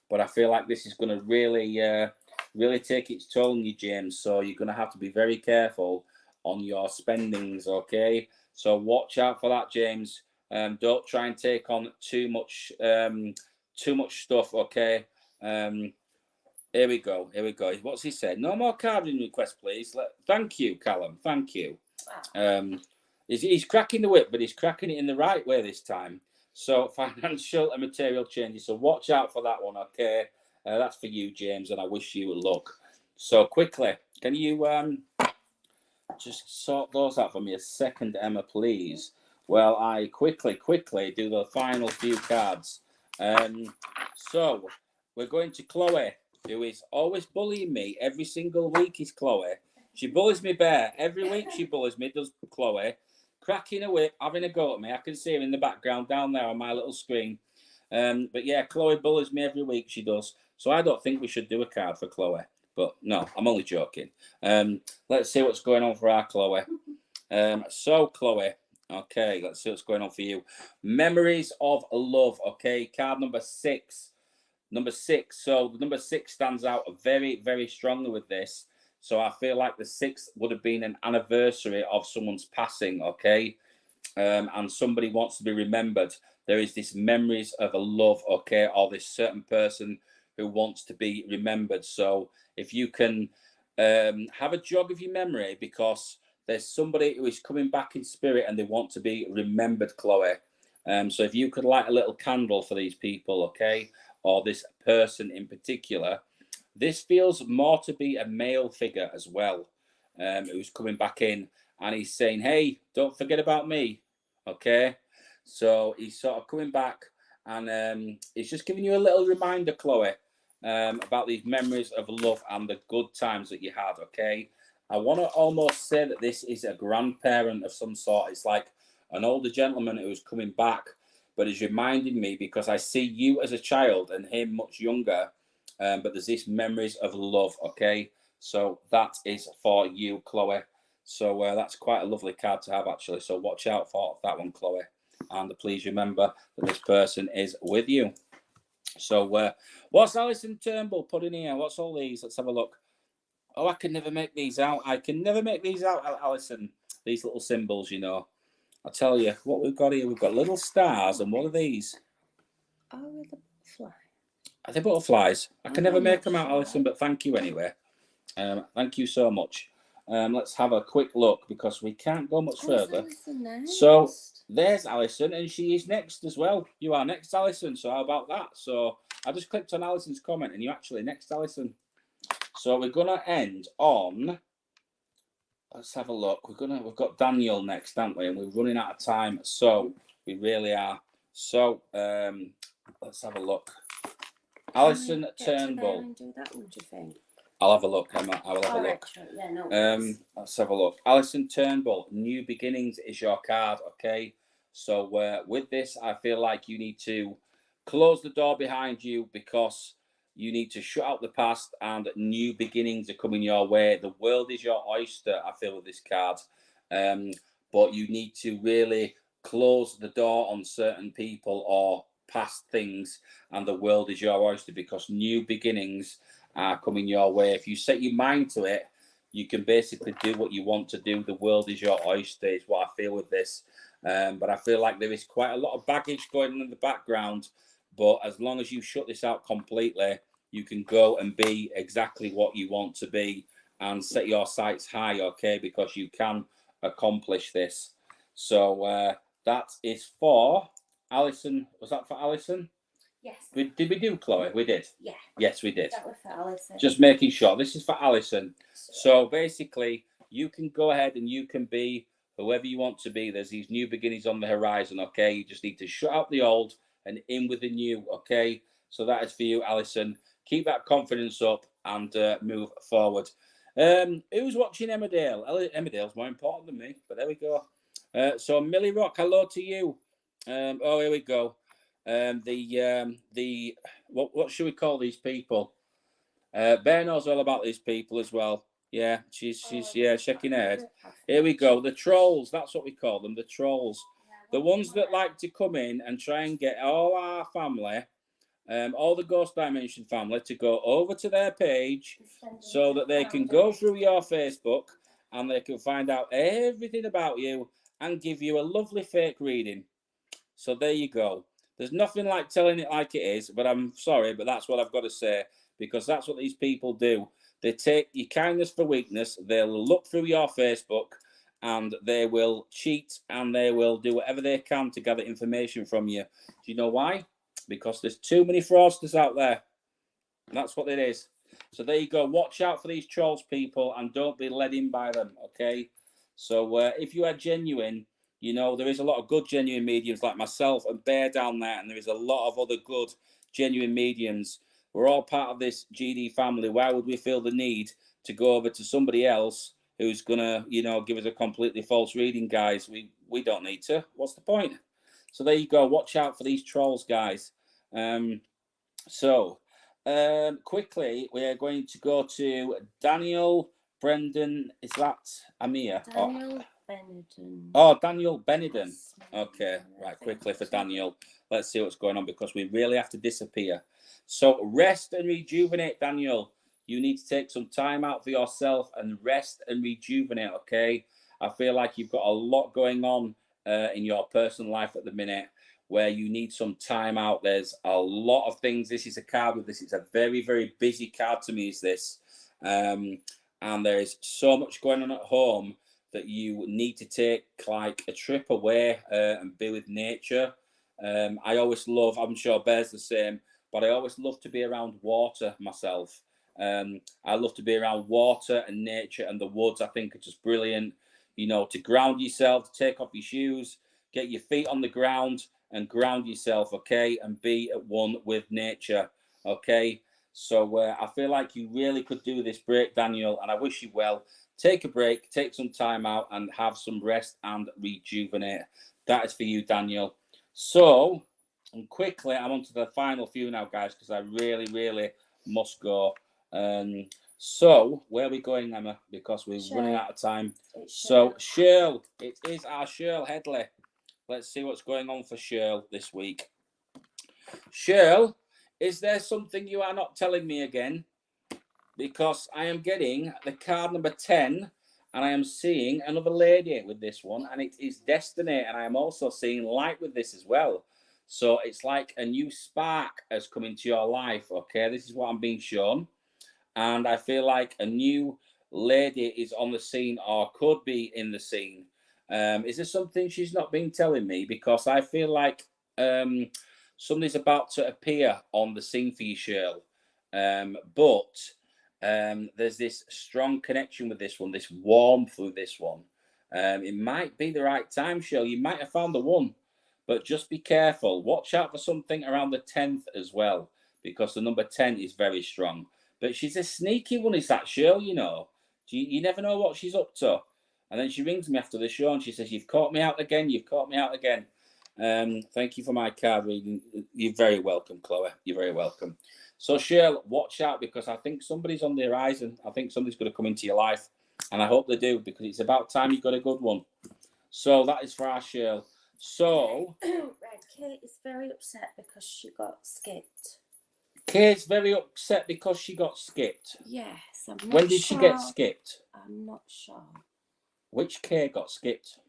But I feel like this is going to really take its toll on you, James. So you're going to have to be very careful on your spendings, okay? So watch out for that, James. Don't try and take on too much stuff, okay? Here we go. What's he said? No more carding requests, please. Thank you, Callum. Thank you. He's cracking the whip, but he's cracking it in the right way this time. So financial and material changes. So watch out for that one, okay? That's for you, James, and I wish you luck. So quickly, can you just sort those out for me a second, Emma, please? Well, I quickly do the final few cards. So we're going to Chloe, who is always bullying me every single week. Is Chloe? She bullies me bare every week. She bullies me. Does Chloe? Cracking a whip, having a go at me. I can see her in the background down there on my little screen. But yeah, Chloe bullies me every week. She does. So I don't think we should do a card for Chloe. But no, I'm only joking. Let's see what's going on for our Chloe. So Chloe, okay, let's see what's going on for you. Memories of love. Okay, card number 6. Number 6. So the number 6 stands out very, very strongly with this. So I feel like the 6th would have been an anniversary of someone's passing. Okay, and somebody wants to be remembered. There is this memories of a love. Okay, or this certain person who wants to be remembered. So if you can have a jog of your memory, because there's somebody who is coming back in spirit and they want to be remembered, Chloe. So if you could light a little candle for these people, okay, or this person in particular, this feels more to be a male figure as well, who's coming back in and he's saying, hey, don't forget about me, okay? So he's sort of coming back and he's just giving you a little reminder, Chloe, about these memories of love and the good times that you had, okay? I want to almost say that this is a grandparent of some sort. It's like an older gentleman who's coming back, but is reminding me because I see you as a child and him much younger, but there's these memories of love, okay? So that is for you, Chloe. So that's quite a lovely card to have, actually. So watch out for that one, Chloe. And please remember that this person is with you. So what's Alison Turnbull put in here? What's all these? Let's have a look. Oh, I can never make these out. I can never make these out, Alison. These little symbols, you know. I'll tell you what we've got here. We've got little stars, and what are these? Oh, the butterfly. Are they butterflies? I can never make them out, Alison, but thank you anyway. Thank you so much. Let's have a quick look because we can't go much further. So there's Alison, and she is next as well. You are next, Alison. So how about that? So I just clicked on Alison's comment, and you're actually next, Alison. So we're gonna end on. Let's have a look. We've got Daniel next, haven't we? And we're running out of time, so we really are. So let's have a look. Alison Turnbull. Do that one, do you think? I'll have a look, Emma. I will have a look. Yeah, no. Let's have a look. Alison Turnbull, New Beginnings is your card, okay? So with this, I feel like you need to close the door behind you because you need to shut out the past and new beginnings are coming your way. The world is your oyster, I feel, with this card. But you need to really close the door on certain people or past things, and the world is your oyster because new beginnings are coming your way. If you set your mind to it, you can basically do what you want to do. The world is your oyster, is what I feel with this. But I feel like there is quite a lot of baggage going on in the background. But as long as you shut this out completely, you can go and be exactly what you want to be and set your sights high, okay? Because you can accomplish this. So that is for Alison. Was that for Alison? Yes. Did we do Chloe? We did. Yeah. Yes, we did. That was for Alison. Just making sure. This is for Alison. So basically, you can go ahead and you can be whoever you want to be. There's these new beginnings on the horizon, okay? You just need to shut out the old and in with the new, okay? So that is for you, Alison. Keep that confidence up and move forward. Who's watching Emmerdale? Emmerdale's more important than me, but there we go. So Millie Rock, hello to you. Oh, here we go. What should we call these people? Bear knows all about these people as well. Yeah, she's shaking her head. Here we go. The trolls. That's what we call them. The trolls. The ones that like to come in and try and get all our family, all the Ghost Dimension family, to go over to their page so that they can go through your Facebook and they can find out everything about you and give you a lovely fake reading. So there you go. There's nothing like telling it like it is, but I'm sorry, but that's what I've got to say, because that's what these people do. They take your kindness for weakness. They'll look through your Facebook and they will cheat and they will do whatever they can to gather information from you. Do you know why? Because there's too many fraudsters out there. That's what it is. So there you go. Watch out for these trolls, people, and don't be led in by them, okay? So if you are genuine, You know, there is a lot of good genuine mediums like myself and Bear down there, and there is a lot of other good genuine mediums. We're all part of this GD family. Why would we feel the need to go over to somebody else who's gonna, you know, give us a completely false reading, guys? We don't need to. What's the point? So there you go. Watch out for these trolls, guys. Quickly, we are going to go to Daniel Brendan. Is that Amir? Daniel Benedon. Oh, Daniel Benedon. Okay, right, quickly for Daniel. Let's see what's going on because we really have to disappear. So rest and rejuvenate, Daniel. You need to take some time out for yourself and rest and rejuvenate, okay? I feel like you've got a lot going on in your personal life at the minute where you need some time out. There's a lot of things. This is a card with this. It's a very, very busy card to me, is this. And there is so much going on at home that you need to take like a trip away and be with nature. I always love, I'm sure Bear's the same, but I always love to be around water myself. I love to be around water and nature, and the woods I think are just brilliant, you know, to ground yourself, to take off your shoes, get your feet on the ground and ground yourself, okay, and be at one with nature, okay? So I feel like you really could do this break, Daniel, and I wish you well. Take a break, take some time out, and have some rest and rejuvenate. That is for you, Daniel. So, and quickly, I'm on to the final few now, guys, because I really, really must go. So, where are we going, Emma? Because we're running out of time. So, Shirl, it is our Shirl Headley. Let's see what's going on for Shirl this week. Shirl, is there something you are not telling me again? Because I am getting the card number 10 and I am seeing another lady with this one, and it is Destiny, and I am also seeing light with this as well. So it's like a new spark has come into your life, okay? This is what I'm being shown. And I feel like a new lady is on the scene or could be in the scene. Is there something she's not been telling me? Because I feel like somebody's about to appear on the scene for you, Shirl. There's this strong connection with this one, this warmth with this one. It might be the right time, Shirl. You might have found the one, but just be careful. Watch out for something around the 10th as well, because the number 10 is very strong. But she's a sneaky one, is that Shirl, you know. You never know what she's up to. And then she rings me after the show and she says, "You've caught me out again, you've caught me out again." Thank you for my card reading. You're very welcome, Chloe. You're very welcome. So, Shirl, watch out, because I think somebody's on the horizon. I think somebody's going to come into your life. And I hope they do, because it's about time you got a good one. So, that is for our Shirl. So, Red Kate is very upset because she got skipped. Kate's very upset because she got skipped. Yes, I'm not When did she get skipped? I'm not sure. Which Kate got skipped?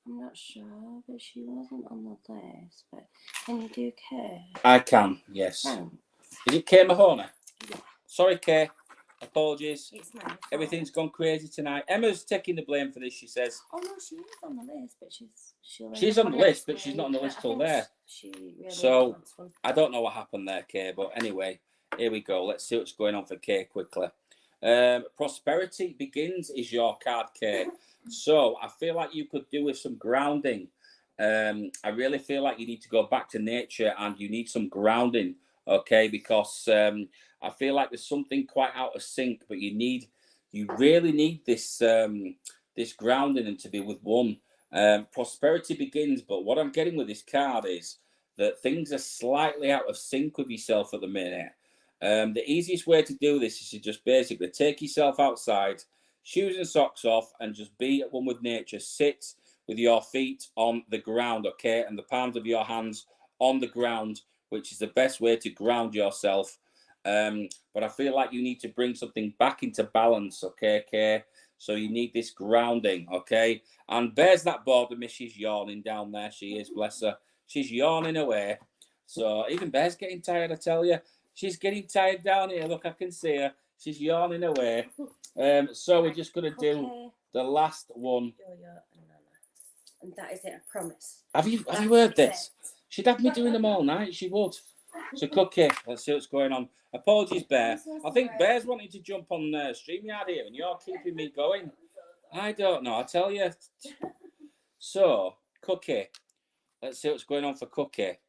I'm not sure, but she wasn't on the list. But can you do Kay? I can, yes. Is it Kay Mahoney? Yeah. Sorry, Kay. Apologies. It's nice. Everything's gone crazy tonight. Emma's taking the blame for this, she says. Oh no, she is on the list, but she's on the list, but she's not on the list till there. She really so wants one. I don't know what happened there, Kay, but anyway, here we go. Let's see what's going on for Kay quickly. Prosperity Begins is your card, Kay. So I feel like you could do with some grounding. I really feel like you need to go back to nature and you need some grounding, okay? Because I feel like there's something quite out of sync, but you really need this this grounding and to be with one. Prosperity begins, but what I'm getting with this card is that things are slightly out of sync with yourself at the minute. The easiest way to do this is to just basically take yourself outside, shoes and socks off, and just be at one with nature. Sit with your feet on the ground, okay, and the palms of your hands on the ground, which is the best way to ground yourself. But I feel like you need to bring something back into balance, okay? So you need this grounding, okay? And there's that border miss. She's yawning down there. She is, bless her. She's yawning away. So even Bear's getting tired, I tell you. She's getting tired down here. Look, I can see her. She's yawning away. So we're just going to do the last one. And that is it, I promise. Have you heard this? She'd have me doing them all night. She would. So, Cookie, let's see what's going on. Apologies, Bear. I think Bear's wanting to jump on StreamYard here, and you're keeping me going. I don't know. I tell you. So, Cookie. Let's see what's going on for Cookie.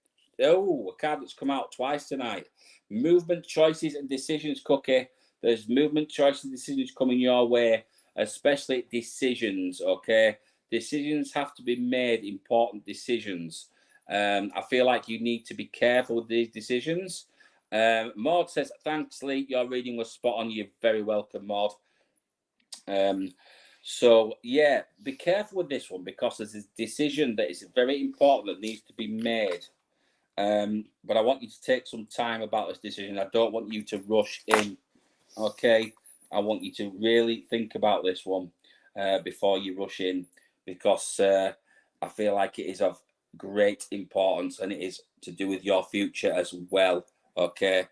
Oh, a card that's come out twice tonight. Movement, choices, and decisions, Cookie. There's movement, choices, and decisions coming your way, especially decisions, okay? Decisions have to be made, important decisions. I feel like you need to be careful with these decisions. Maud says, thanks, Lee. Your reading was spot on. You're very welcome, Maud. So, yeah, be careful with this one because there's a decision that is very important that needs to be made. But I want you to take some time about this decision. I don't want you to rush in, okay? I want you to really think about this one before you rush in because I feel like it is of great importance and it is to do with your future as well, okay?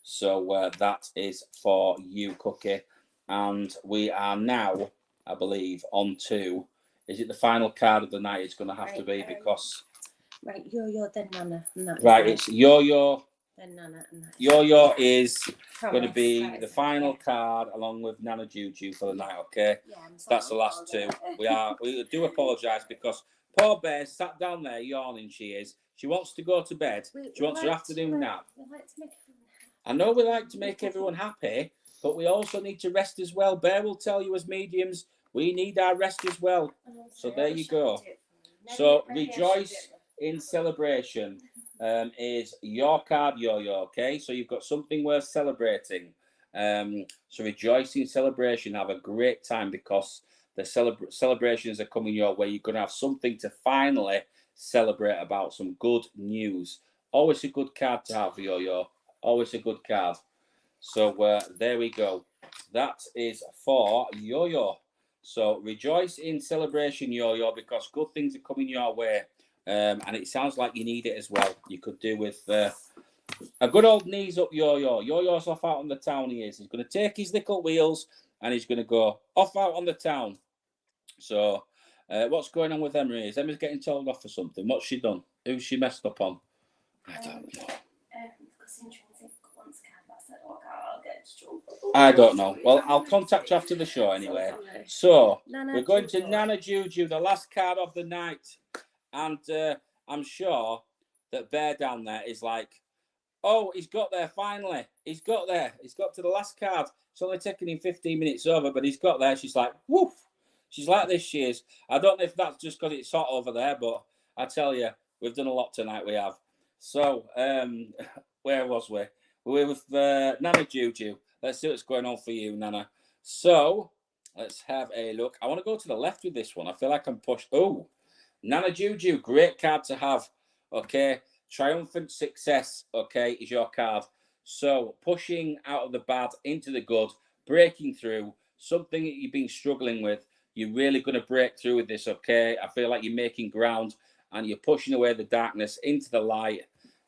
So that is for you, Cookie. And we are now, I believe, on to, is it the final card of the night? It's going to have to be because... Right, Yo-Yo, then Nana. Right, it's Yo-Yo. Then Nana. And that Yo-Yo is going to Promise, be that the is it, final yeah. card along with Nana Juju for the night, okay? Yeah, I'm sorry. That's the last two. We do apologise because poor Bear sat down there yawning, she is. She wants to go to bed. She wants her afternoon nap. We like to make everyone happy. I know we like to make everyone happy, but we also need to rest as well. Bear will tell you as mediums, we need our rest as well. So there you go. So rejoice in celebration is your card, Yo-Yo, okay? So you've got something worth celebrating. So rejoice in celebration. Have a great time because the celebrations are coming your way. You're going to have something to finally celebrate about, some good news. Always a good card to have, Yo-Yo. Always a good card. So there we go. That is for Yo-Yo. So rejoice in celebration, Yo-Yo, because good things are coming your way. And it sounds like you need it as well. You could do with a good old knees up Yo-Yo. Yo-Yo's off out on the town, he is. He's going to take his little wheels and he's going to go off out on the town. So what's going on with Emma? Is Emma's getting told off for something? What's she done? Who's she messed up on? I don't know. I don't know. Well, I'll contact you after the show anyway. So, we're going to Nana Juju, the last card of the night. And I'm sure that Bear down there is like, oh, he's got there finally. He's got there. He's got to the last card. It's only taken him 15 minutes over, but he's got there. She's like, woof. She's like this, she is. I don't know if that's just because it's hot over there, but I tell you, we've done a lot tonight, we have. So, where was we? We were with Nana Juju. Let's see what's going on for you, Nana. So, let's have a look. I want to go to the left with this one. I feel like I'm pushed. Oh, Nana Juju, great card to have. Okay, triumphant success, okay, is your card. So, pushing out of the bad into the good, breaking through, something that you've been struggling with. You're really going to break through with this, okay? I feel like you're making ground and you're pushing away the darkness into the light.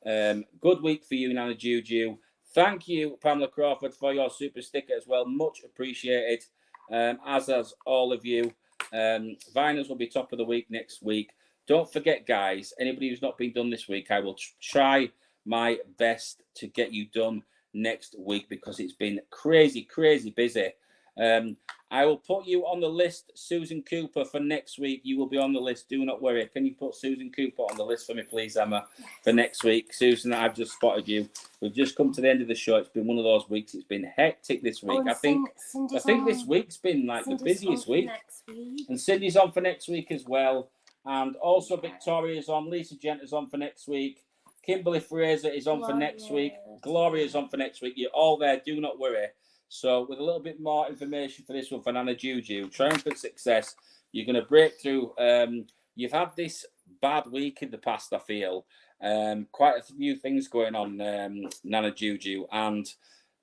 Good week for you, Nana Juju. Thank you, Pamela Crawford, for your super sticker as well. Much appreciated, as all of you. Viners will be top of the week next week. Don't forget, guys, anybody who's not been done this week, I will try my best to get you done next week because it's been crazy, crazy busy. I will put you on the list, Susan Cooper, for next week. You will be on the list. Do not worry. Can you put Susan Cooper on the list for me, please, Emma, for next week? Susan, I've just spotted you. We've just come to the end of the show. It's been one of those weeks. It's been hectic this week. I think this week's been like the busiest week. And Cindy's on for next week as well. And also Victoria's on. Lisa Gent is on for next week. Kimberly Fraser is on for next week. Gloria is on for next week. You're all there. Do not worry. So with a little bit more information for this one for Nana Juju, triumphant success. You're going to break through. You've had this bad week in the past, I feel. Quite a few things going on, Nana Juju. And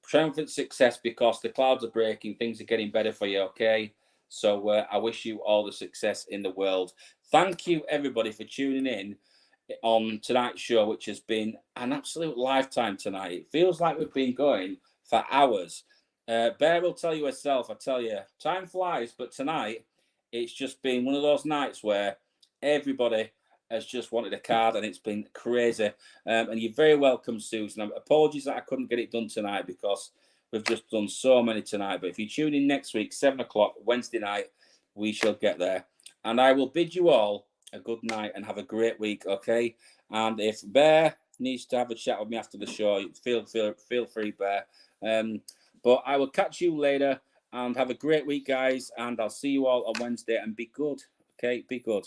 triumphant success because the clouds are breaking. Things are getting better for you, okay? So I wish you all the success in the world. Thank you, everybody, for tuning in on tonight's show, which has been an absolute lifetime tonight. It feels like we've been going for hours. Bear will tell you herself, I tell you, time flies, but tonight it's just been one of those nights where everybody has just wanted a card and it's been crazy. And you're very welcome, Susan. Apologies that I couldn't get it done tonight because we've just done so many tonight. But if you tune in next week, 7 o'clock, Wednesday night, we shall get there. And I will bid you all a good night and have a great week, okay? And if Bear needs to have a chat with me after the show, feel free, Bear. But I will catch you later and have a great week, guys. And I'll see you all on Wednesday and be good, okay? Be good.